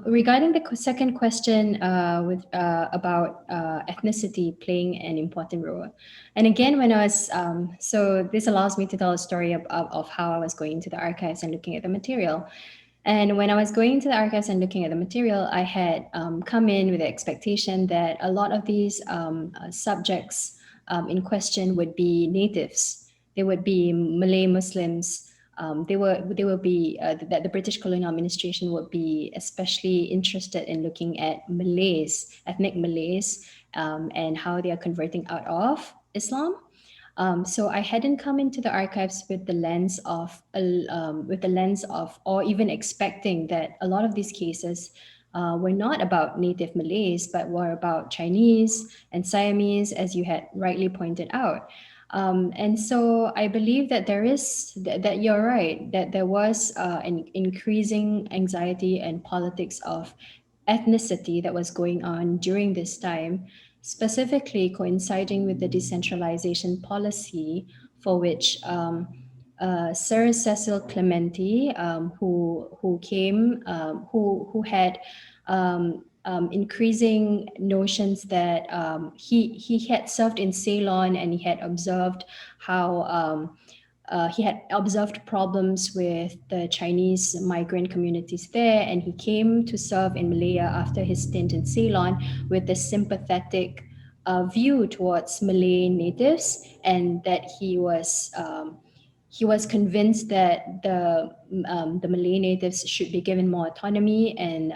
Regarding the second question with about ethnicity playing an important role, and again, when I was so this allows me to tell a story of how I was going to the archives and looking at the material. And when I was going to the archives and looking at the material, I had come in with the expectation that a lot of these subjects in question would be natives. They would be Malay Muslims. They will be that the British colonial administration would be especially interested in looking at Malays, ethnic Malays, and how they are converting out of Islam. So I hadn't come into the archives with the lens of, or even expecting that a lot of these cases were not about native Malays, but were about Chinese and Siamese, as you had rightly pointed out. And so I believe that that you're right, that there was an increasing anxiety and politics of ethnicity that was going on during this time, specifically coinciding with the decentralization policy for which Sir Cecil Clementi, who came, who had increasing notions that he had served in Ceylon, and he had observed how he had observed problems with the Chinese migrant communities there, and he came to serve in Malaya after his stint in Ceylon with a sympathetic view towards Malay natives, and that he was convinced that the Malay natives should be given more autonomy and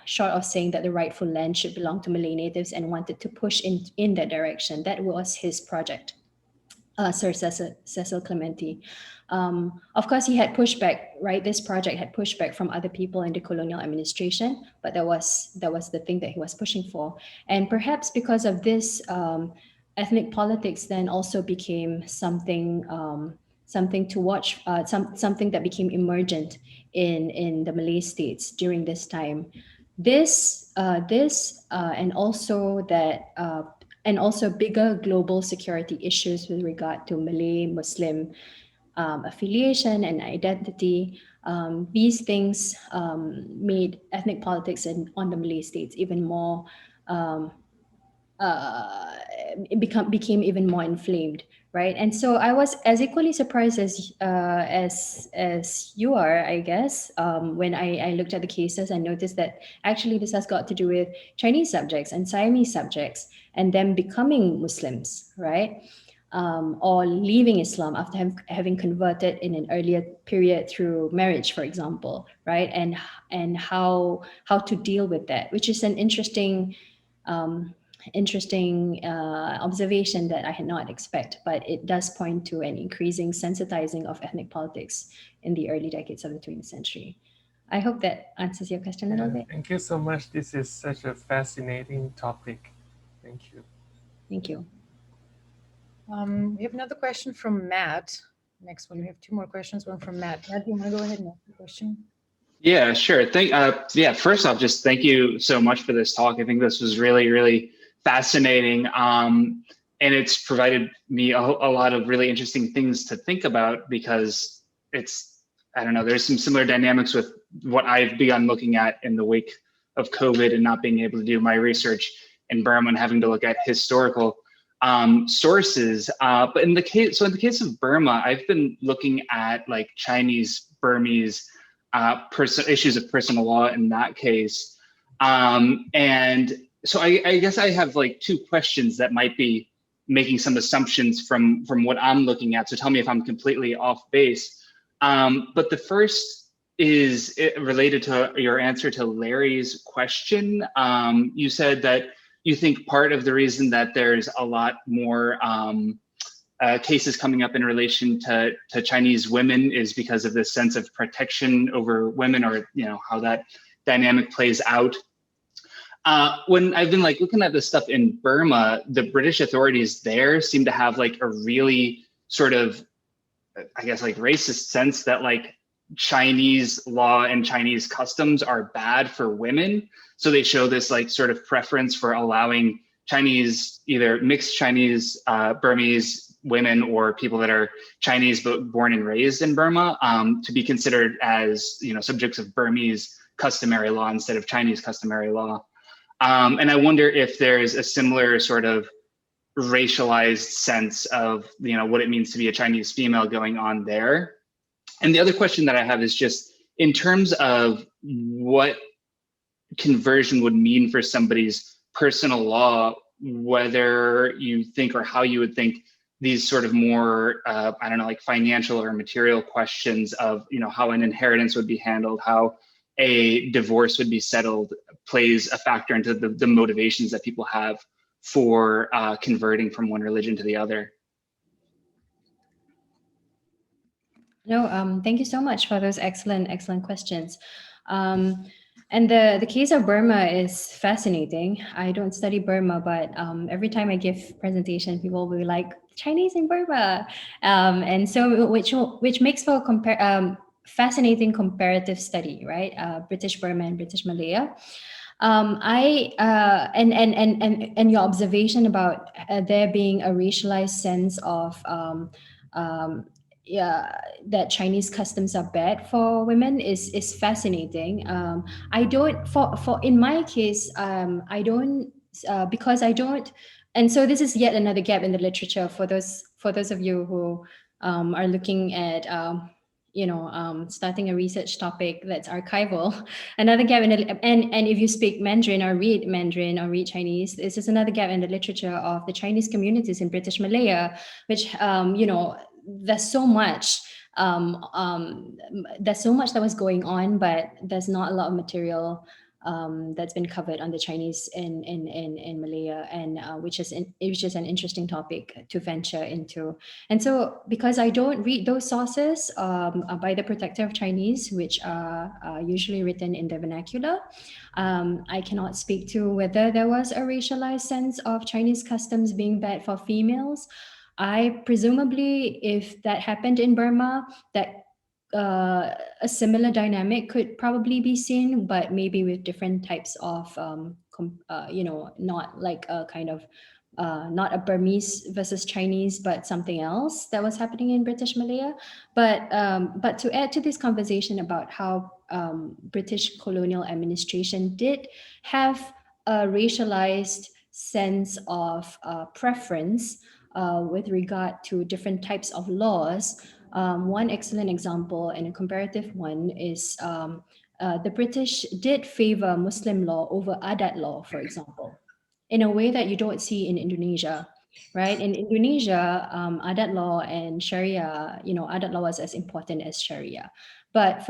short of saying that the rightful land should belong to Malay natives, and wanted to push in that direction. That was his project. Sir Cecil Clementi. Of course, he had pushback, right? This project had pushback from other people in the colonial administration, but that was the thing that he was pushing for. And perhaps because of this, ethnic politics then also became something to watch, something that became emergent in the Malay states during this time. And also bigger global security issues with regard to Malay Muslim affiliation and identity. These things made ethnic politics on the Malay states even more became even more inflamed, right? And so I was as equally surprised as you are, I guess, when I looked at the cases and noticed that actually this has got to do with Chinese subjects and Siamese subjects and them becoming Muslims, right? Or leaving Islam after having converted in an earlier period through marriage, for example, right? And how to deal with that, which is an interesting observation that I had not expected, but it does point to an increasing sensitizing of ethnic politics in the early decades of the 20th century. I hope that answers your question a little bit. Thank you so much. This is such a fascinating topic. Thank you. Thank you. We have another question from Matt. Next one, we have two more questions. One from Matt. Matt, do you want to go ahead and ask the question? Yeah, sure. First off, just thank you so much for this talk. I think this was really, really fascinating. And it's provided me a lot of really interesting things to think about, because there's some similar dynamics with what I've begun looking at in the wake of COVID and not being able to do my research in Burma and having to look at historical sources. But in the case of Burma, I've been looking at like Chinese, Burmese issues of personal law in that case. And so I guess I have like two questions that might be making some assumptions from what I'm looking at. So tell me if I'm completely off base. But the first is related to your answer to Larry's question. You said that you think part of the reason that there's a lot more cases coming up in relation to Chinese women is because of this sense of protection over women, or how that dynamic plays out. When I've been looking at this stuff in Burma, the British authorities there seem to have a really sort of, I guess, racist sense that Chinese law and Chinese customs are bad for women. So they show this sort of preference for allowing Chinese, either mixed Chinese, Burmese women, or people that are Chinese but born and raised in Burma, to be considered as subjects of Burmese customary law instead of Chinese customary law. And I wonder if there's a similar sort of racialized sense of what it means to be a Chinese female going on there. And the other question that I have is just in terms of what conversion would mean for somebody's personal law, whether you think, or how you would think, these sort of more, I don't know, financial or material questions of, how an inheritance would be handled, how a divorce would be settled, plays a factor into the motivations that people have for converting from one religion to the other. No, thank you so much for those excellent questions. And the case of Burma is fascinating. I don't study Burma, but every time I give presentation, people will be like, Chinese in Burma. And so which makes for a fascinating comparative study, right? British Burma and British Malaya. And your observation about there being a racialized sense of that Chinese customs are bad for women is fascinating. I don't, in my case, I don't, because I don't, and so this is yet another gap in the literature for those of you who are looking at starting a research topic that's archival. Another gap in and if you speak Mandarin or read Chinese, this is another gap in the literature of the Chinese communities in British Malaya, which there's so much that was going on, but there's not a lot of material that's been covered on the Chinese in Malaya, and which is an interesting topic to venture into. And so, because I don't read those sources by the protector of Chinese, which are usually written in the vernacular, I cannot speak to whether there was a racialized sense of Chinese customs being bad for females. Presumably, if that happened in Burma, that a similar dynamic could probably be seen, but maybe with different types of, not like a kind of, not a Burmese versus Chinese, but something else that was happening in British Malaya. But to add to this conversation about how British colonial administration did have a racialized sense of preference with regard to different types of laws. One excellent example and a comparative one is the British did favor Muslim law over Adat law, for example, in a way that you don't see in Indonesia, right? In Indonesia, Adat law and Sharia, Adat law was as important as Sharia. But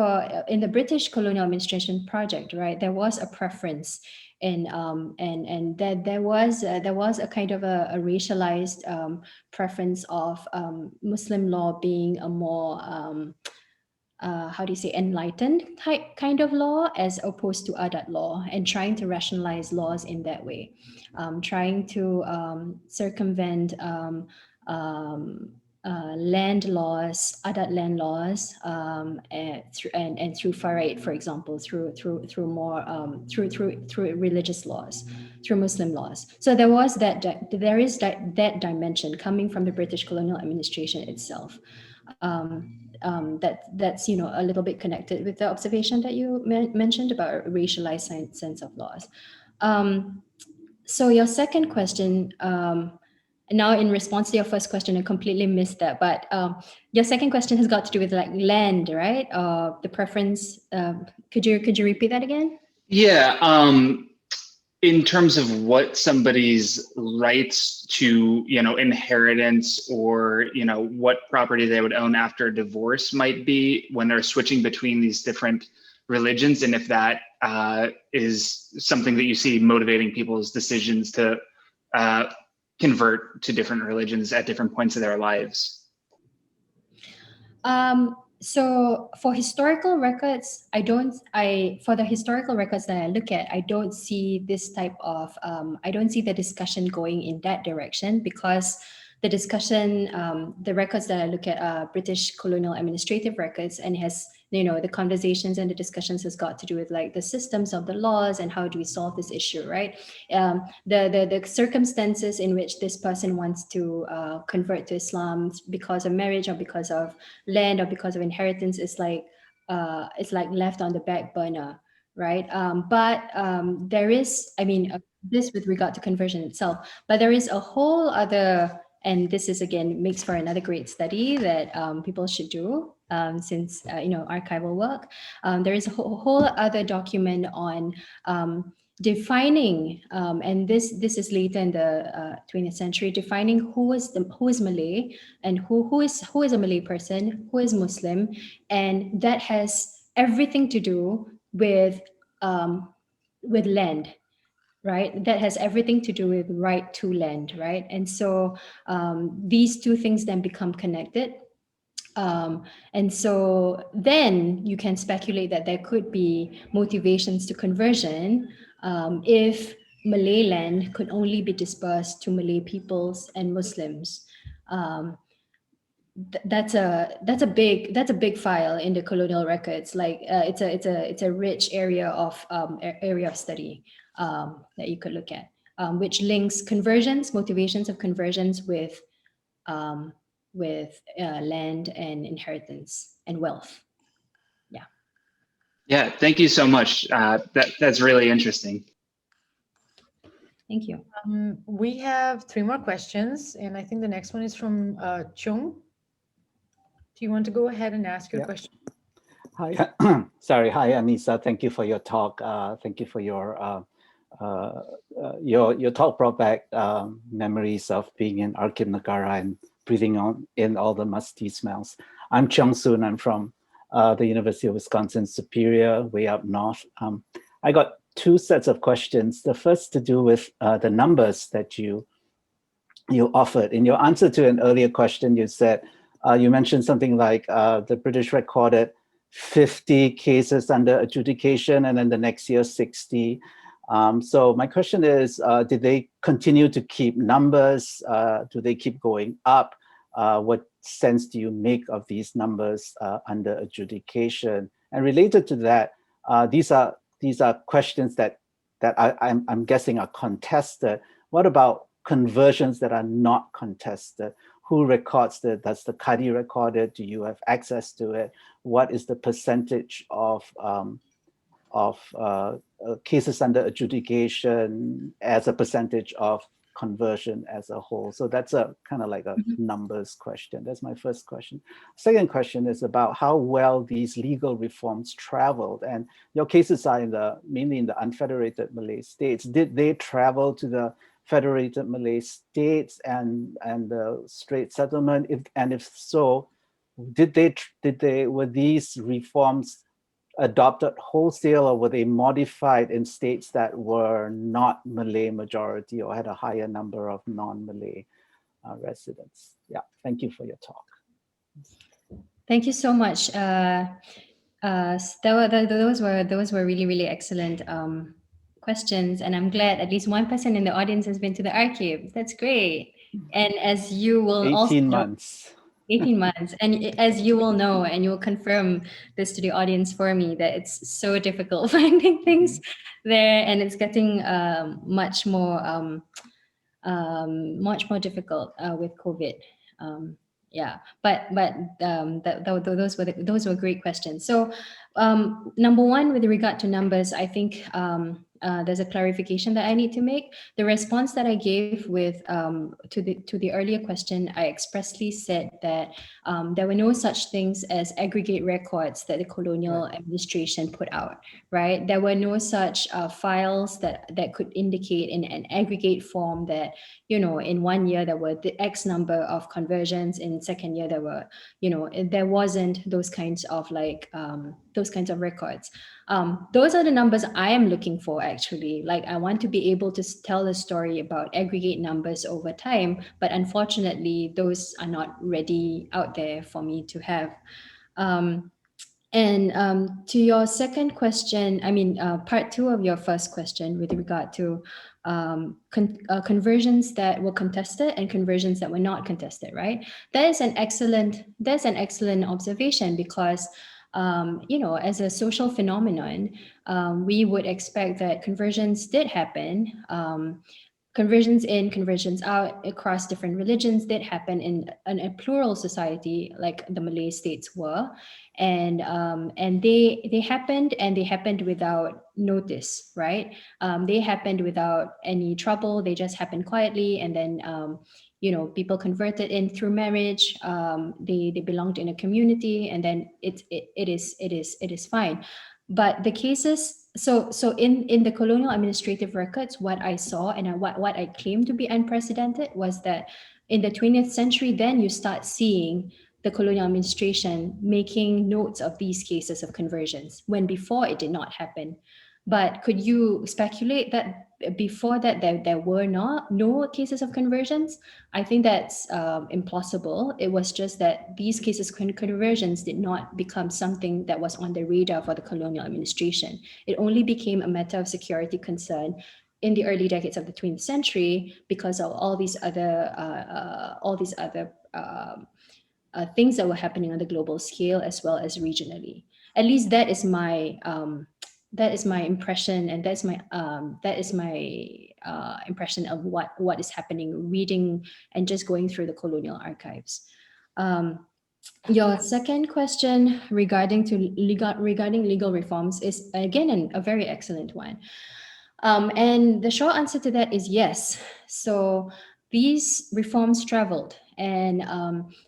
in the British colonial administration project, right, there was a preference and that there was a kind of a racialized preference of Muslim law being a more how do you say, enlightened kind of law as opposed to Adat law, and trying to rationalize laws in that way, trying to circumvent land laws, Adat land laws, and through Faraid, for example, through religious laws, through Muslim laws. So there is that dimension coming from the British colonial administration itself. That's a little bit connected with the observation that you mentioned about a racialized sense of laws. So your second question. Now, in response to your first question, I completely missed that. But your second question has got to do with land, right? The preference. Could you repeat that again? Yeah. In terms of what somebody's rights to, inheritance, or, what property they would own after a divorce might be when they're switching between these different religions, and if that is something that you see motivating people's decisions to convert to different religions at different points of their lives? So for historical records, for the historical records that I look at, I don't see this type of, I don't see the discussion going in that direction, because the discussion, the records that I look at are British colonial administrative records, and has, the conversations and the discussions has got to do with like the systems of the laws and how do we solve this issue, right? The circumstances in which this person wants to convert to Islam because of marriage or because of land or because of inheritance is like, it's like left on the back burner, right? But there is, this with regard to conversion itself, but there is a whole other, and this is again makes for another great study that people should do, since archival work. There is a whole other document on defining, and this is later in the 20th century, defining who is Malay and who is a Malay person, who is Muslim, and that has everything to do with land. Right, that has everything to do with right to land, right? And so these two things then become connected. And so then you can speculate that there could be motivations to conversion if Malay land could only be dispersed to Malay peoples and Muslims. That's a big file in the colonial records. Like it's a rich area of study that you could look at, which links motivations of conversions with land and inheritance and wealth. Yeah, thank you so much. That's really interesting. Thank you. We have 3 more questions, and I think the next one is from Chung. Do you want to go ahead and ask your question? Hi, sorry. Hi, Hanisah. Thank you for your talk. Thank you for your talk brought back memories of being in Arkhip Nagara and breathing in all the musty smells. I'm Chung Soon. I'm from the University of Wisconsin Superior, way up north. I got 2 sets of questions. The first to do with the numbers that you offered. In your answer to an earlier question, you said, you mentioned something like the British recorded 50 cases under adjudication, and then the next year 60. So my question is, did they continue to keep numbers? Do they keep going up? What sense do you make of these numbers under adjudication? And related to that, these are questions that I'm guessing are contested. What about conversions that are not contested? Who records it? Does the Qadi record it? Do you have access to it? What is the percentage of cases under adjudication as a percentage of conversion as a whole? So that's a kind of like a numbers question. That's my first question. Second question is about how well these legal reforms traveled. And your cases are mainly in the unfederated Malay states. Did they travel to the federated Malay states and the Strait Settlement? If so, were these reforms adopted wholesale, or were they modified in states that were not Malay majority or had a higher number of non-Malay residents? Yeah, thank you for your talk. Thank you so much. Those were really, really excellent questions, and I'm glad at least one person in the audience has been to the archive. That's great. And as you will 18 months. 18 months. And as you will know, and you will confirm this to the audience for me, that it's so difficult finding things there, and it's getting much more difficult with COVID. Those were great questions. So number one, with regard to numbers, I think there's a clarification that I need to make. The response that I gave to the earlier question, I expressly said that there were no such things as aggregate records that the colonial administration put out, right? There were no such files that could indicate in an aggregate form that, in one year there were the X number of conversions, in second year there were, there wasn't those kinds of records. Those are the numbers I am looking for, actually. Like, I want to be able to tell a story about aggregate numbers over time, but unfortunately, those are not ready out there for me to have. To your second question, part two of your first question with regard to conversions that were contested and conversions that were not contested, right? That's an excellent observation, because as a social phenomenon, we would expect that conversions did happen. Conversions in, conversions out across different religions did happen in a plural society like the Malay states were, and they happened without notice, right? They happened without any trouble. They just happened quietly, and then people converted in through marriage. They belonged in a community, and then it is fine. But the cases, so in the colonial administrative records, what I saw and what I claim to be unprecedented was that in the 20th century, then you start seeing the colonial administration making notes of these cases of conversions, when before it did not happen. But could you speculate that before that there were no cases of conversions? I think that's impossible. It was just that these cases of conversions did not become something that was on the radar for the colonial administration. It only became a matter of security concern in the early decades of the 20th century because of all these other things that were happening on the global scale as well as regionally. At least that is my impression, and that is my impression of what is happening, reading and just going through the colonial archives. Your second question regarding legal reforms is again a very excellent one. And the short answer to that is yes. So these reforms traveled. And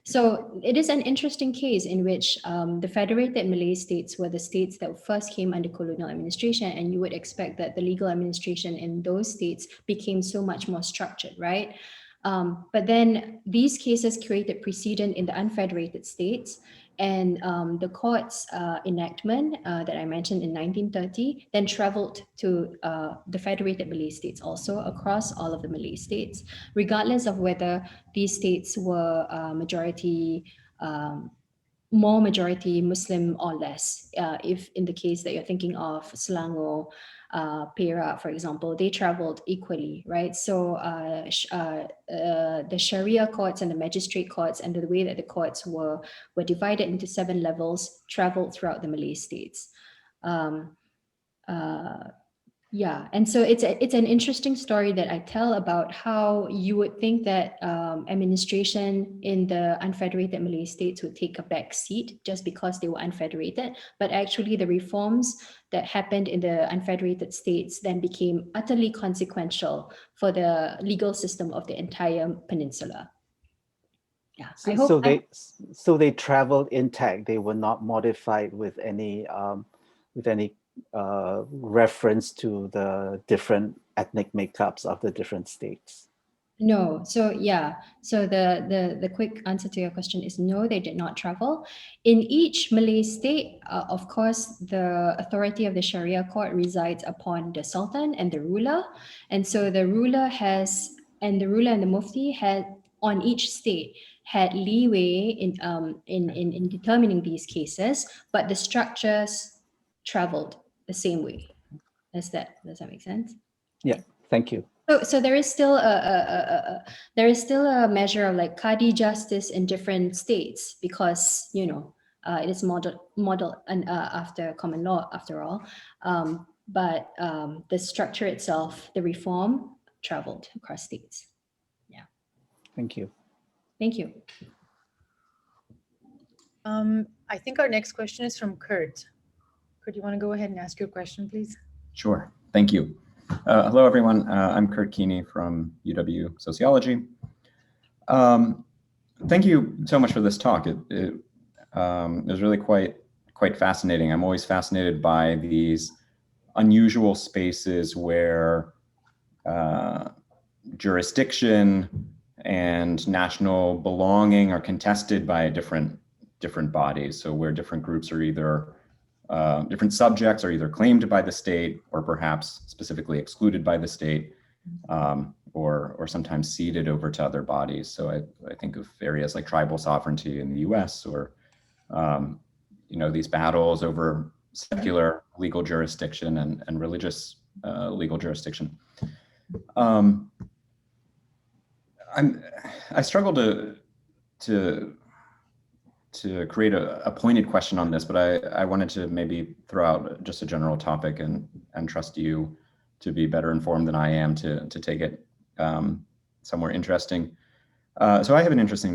so it is an interesting case in which the federated Malay states were the states that first came under colonial administration, and you would expect that the legal administration in those states became so much more structured, right? But then these cases created precedent in the unfederated states, and the court's enactment that I mentioned in 1930 then traveled to the federated Malay states also, across all of the Malay states, regardless of whether these states were more majority Muslim or less. If in the case that you're thinking of Selangor, Perak, for example, they traveled equally, right? So the Sharia courts and the magistrate courts, and the way that the courts were divided into 7 levels, traveled throughout the Malay states. Yeah, and so it's an interesting story that I tell about how you would think that administration in the unfederated Malay states would take a back seat just because they were unfederated, but actually the reforms that happened in the unfederated states then became utterly consequential for the legal system of the entire peninsula. Yeah, I hope. So they traveled intact. They were not modified with any reference to the different ethnic makeups of the different states. No. So yeah. So the quick answer to your question is no, they did not travel. In each Malay state, of course, the authority of the Sharia court resides upon the Sultan and the ruler. And so the ruler and the Mufti had on each state had leeway in determining these cases, but the structures traveled the same way. Does that make sense? Yeah, thank you. So there is still a measure of like Qadi justice in different states, because it is modeled after common law after all. But the structure itself, the reform, traveled across states. Yeah. Thank you. Thank you. I think our next question is from Kurt. Kurt, you want to go ahead and ask your question, please? Sure. Thank you. Hello, everyone. I'm Kurt Keeney from UW Sociology. Thank you so much for this talk. It was really quite fascinating. I'm always fascinated by these unusual spaces where jurisdiction and national belonging are contested by different bodies. So where different groups are either different subjects are either claimed by the state or perhaps specifically excluded by the state, or sometimes ceded over to other bodies. So I think of areas like tribal sovereignty in the US, or these battles over secular legal jurisdiction and religious legal jurisdiction. I struggle to create a pointed question on this, but I wanted to maybe throw out just a general topic and trust you to be better informed than I am to take it somewhere interesting. So I have an interest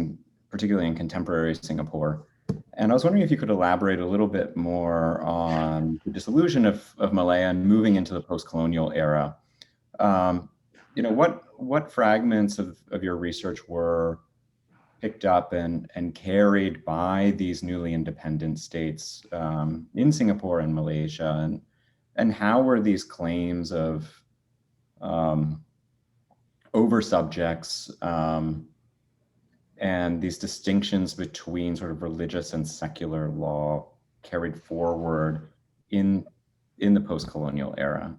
particularly in contemporary Singapore. And I was wondering if you could elaborate a little bit more on the dissolution of Malaya and moving into the post-colonial era. What fragments of your research were picked up and carried by these newly independent states in Singapore and Malaysia, and how were these claims of over subjects and these distinctions between sort of religious and secular law carried forward in the post-colonial era?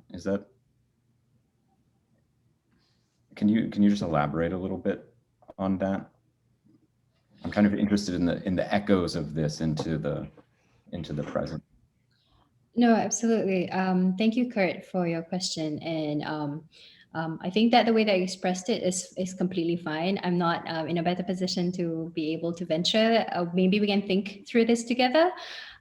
Can you just elaborate a little bit on that? I'm kind of interested in the echoes of this into the present. No, absolutely. Thank you, Kurt, for your question. And I think that the way that you expressed it is completely fine. I'm not in a better position to be able to venture. Maybe we can think through this together.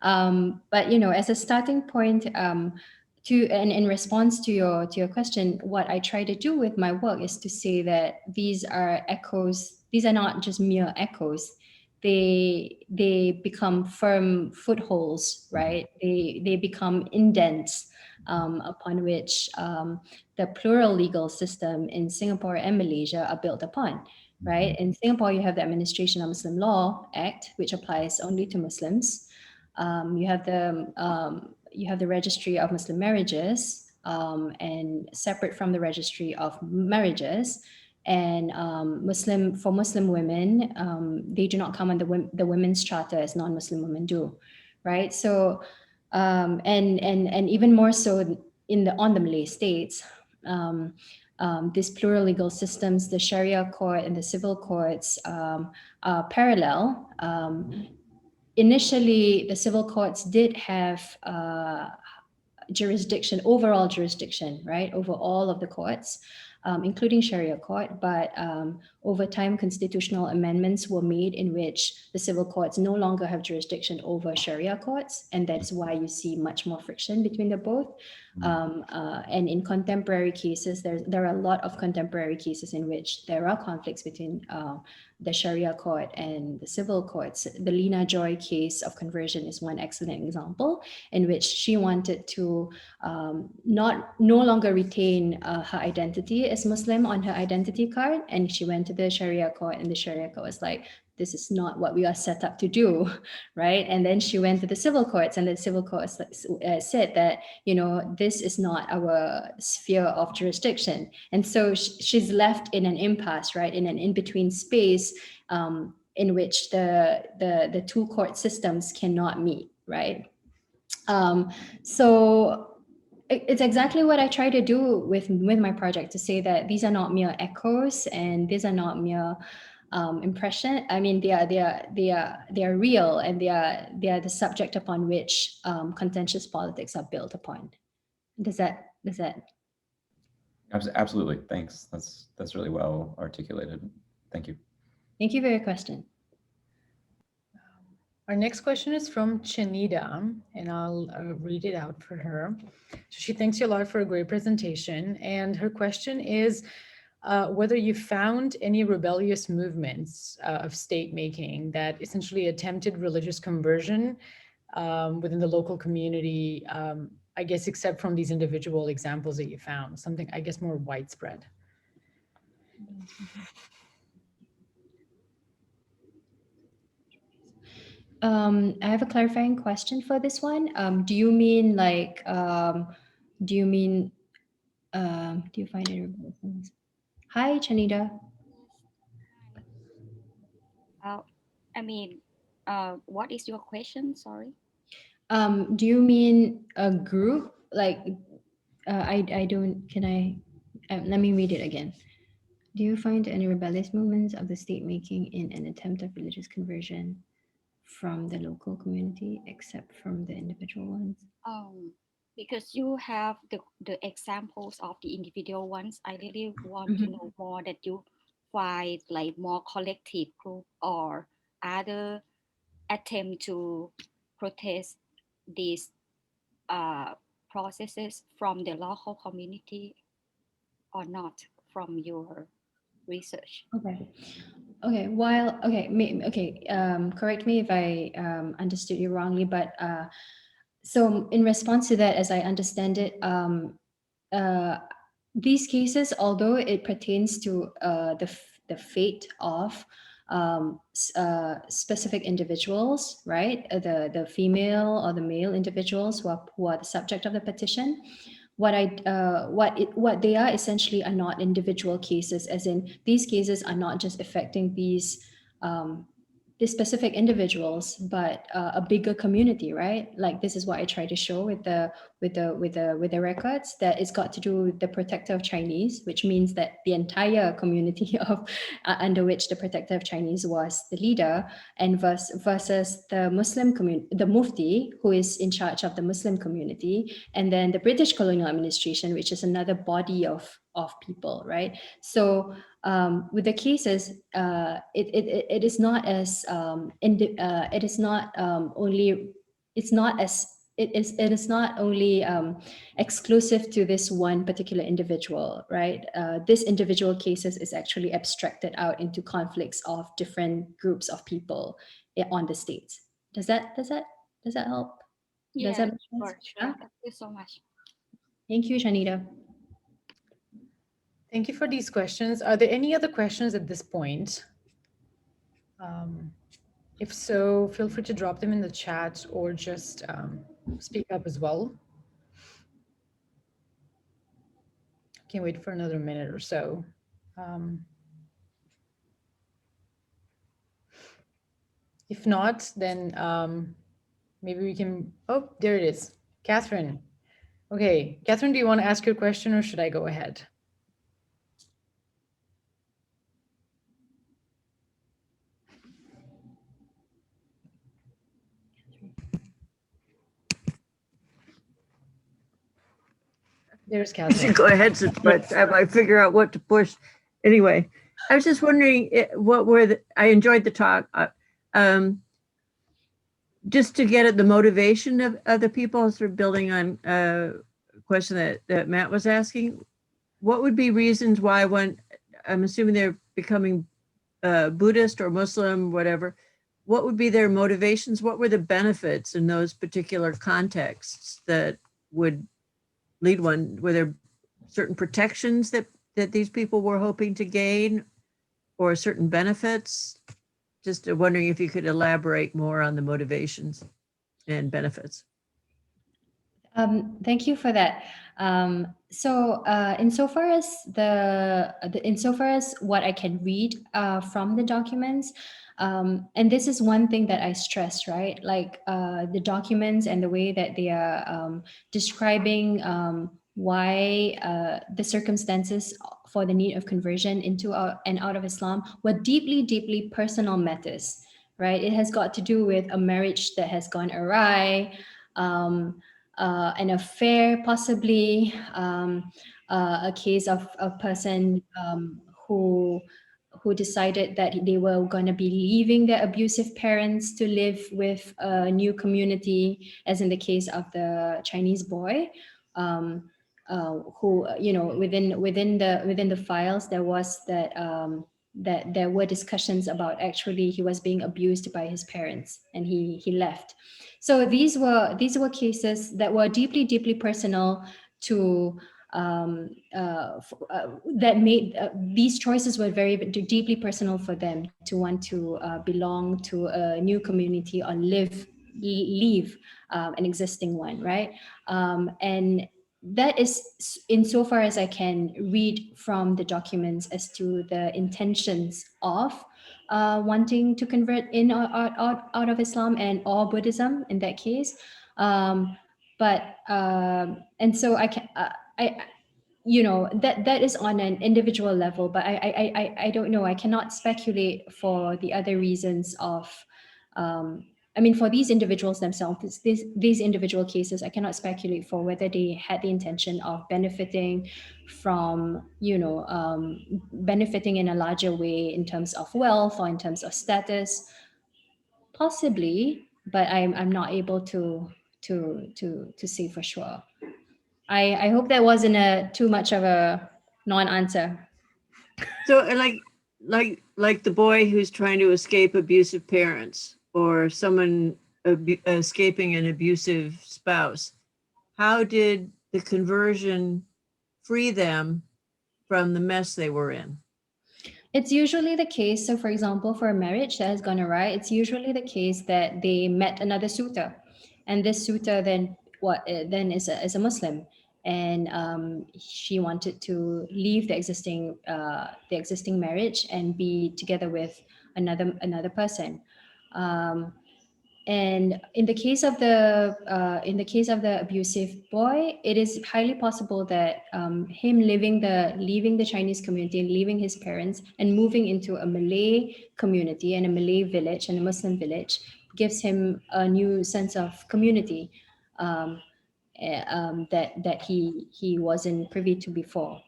But as a starting point, in response to your question, what I try to do with my work is to say that these are echoes. These are not just mere echoes. They become firm footholds, right? They become indents upon which the plural legal system in Singapore and Malaysia are built upon, right? In Singapore, you have the Administration of Muslim Law Act, which applies only to Muslims. You have the Registry of Muslim Marriages, and separate from the Registry of Marriages. And for Muslim women, they do not come under the Women's Charter as non-Muslim women do, right? So, and even more so on the Malay states, these plural legal systems, the Sharia court and the civil courts, are parallel. Initially, the civil courts did have overall jurisdiction, right, over all of the courts, including Sharia court. But over time, constitutional amendments were made in which the civil courts no longer have jurisdiction over Sharia courts. And that's why you see much more friction between the both. And in contemporary cases, there are a lot of contemporary cases in which there are conflicts between the Sharia court and the civil courts. The Lina Joy case of conversion is one excellent example, in which she wanted to no longer retain her identity as Muslim on her identity card, and she went to the Sharia court, and the Sharia court was like, this is not what we are set up to do, right? And then she went to the civil courts, and the civil courts said that, this is not our sphere of jurisdiction. And so she's left in an impasse, right? In an in-between space in which the two court systems cannot meet, right? So it's exactly what I try to do with my project, to say that these are not mere echoes, and these are not mere impression. I mean, they are real, and they are the subject upon which contentious politics are built upon. Does that? Absolutely. Thanks. That's really well articulated. Thank you. Thank you for your question. Our next question is from Chanida, and I'll read it out for her. So she thanks you a lot for a great presentation. And her question is whether you found any rebellious movements of state making that essentially attempted religious conversion within the local community, I guess, except from these individual examples that you found, something, I guess, more widespread. I have a clarifying question for this one. Do you mean like, do you find it? Hi, Chanida. What is your question? Sorry. Do you mean a group? Like, I don't, can I, let me read it again. Do you find any rebellious movements of the state making in an attempt of religious conversion from the local community, except from the individual ones? Because you have the examples of the individual ones, I really want to know more that you find like more collective group or other attempt to protest these processes from the local community or not from your research. Okay, while, correct me if I understood you wrongly, but so in response to that, as I understand it, these cases, although it pertains to the fate of specific individuals, right? The female or the male individuals who are the subject of the petition. What they are essentially are not individual cases, as in these cases are not just affecting these specific individuals, but a bigger community, right? Like this is what I try to show with the records, that it's got to do with the protector of Chinese, which means that the entire community of under which the protector of Chinese was the leader, and versus the Muslim community, the Mufti, who is in charge of the Muslim community, and then the British colonial administration, which is another body of people, right? So with the cases, it is not as it is not only it's not as it is not only exclusive to this one particular individual, right? This individual cases is actually abstracted out into conflicts of different groups of people on the states. Does that help? Yeah, Does that make sense? sure. Thank you so much. Thank you, Shanita. Thank you for these questions. Are there any other questions at this point? If so, feel free to drop them in the chat or just speak up as well. Can wait for another minute or so. If not, then maybe we can, oh, there it is. Catherine. Okay, Catherine, do you want to ask your question or should I go ahead? There's You should Catherine. go ahead, but I figure out what to push. Anyway, I was just wondering what were the, I enjoyed the talk. Just to get at the motivation of other people, sort of building on a question that Matt was asking, what would be reasons why one, I'm assuming they're becoming Buddhist or Muslim, whatever, what would be their motivations? What were the benefits in those particular contexts that would lead one? Were there certain protections that these people were hoping to gain or certain benefits? Just wondering if you could elaborate more on the motivations and benefits. Thank you for that. So insofar as what I can read from the documents, and this is one thing that I stress, right? Like the documents and the way that they are describing why the circumstances for the need of conversion into and out of Islam were deeply, deeply personal matters, right? It has got to do with a marriage that has gone awry, an affair, possibly a case of a person who decided that they were going to be leaving their abusive parents to live with a new community, as in the case of the Chinese boy, who, you know, within the files there was that that there were discussions about actually he was being abused by his parents and he left. So these were cases that were deeply, deeply personal to that made these choices were very deeply personal for them to want to belong to a new community or leave an existing one, right? And that is insofar as I can read from the documents as to the intentions of wanting to convert in or out of Islam and or Buddhism in that case. And so I can, you know, that is on an individual level, but I don't know. I cannot speculate for the other reasons of, I mean, for these individuals themselves, these individual cases, I cannot speculate for whether they had the intention of benefiting from, you know, benefiting in a larger way in terms of wealth or in terms of status. Possibly, but I'm not able to say for sure. I hope that wasn't too much of a non-answer. So like the boy who's trying to escape abusive parents, or someone escaping an abusive spouse, how did the conversion free them from the mess they were in? It's usually the case. So, for example, for a marriage that has gone awry, it's usually the case that they met another suitor, and this suitor then is a Muslim, and she wanted to leave the existing marriage and be together with another person. And in the case of the abusive boy, it is highly possible that him leaving the Chinese community, leaving his parents, and moving into a Malay community and a Malay village and a Muslim village gives him a new sense of community that he wasn't privy to before.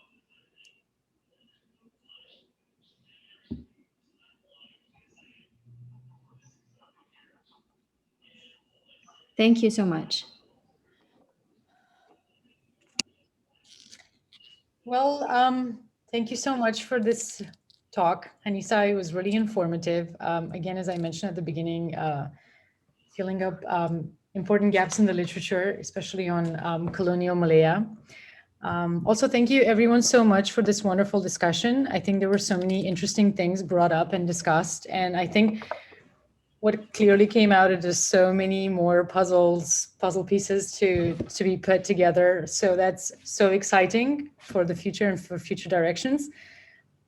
Thank you so much. Well, thank you so much for this talk, Hanisah. It was really informative. Again, as I mentioned at the beginning, filling up important gaps in the literature, especially on colonial Malaya. Also, thank you everyone so much for this wonderful discussion. I think there were so many interesting things brought up and discussed, and I think what clearly came out is just so many more puzzle pieces to be put together. So that's so exciting for the future and for future directions.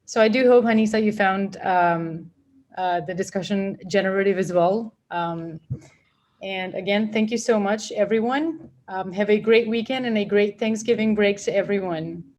So I do hope, Hanisah, you found the discussion generative as well. And again, thank you so much, everyone. Have a great weekend and a great Thanksgiving break to everyone.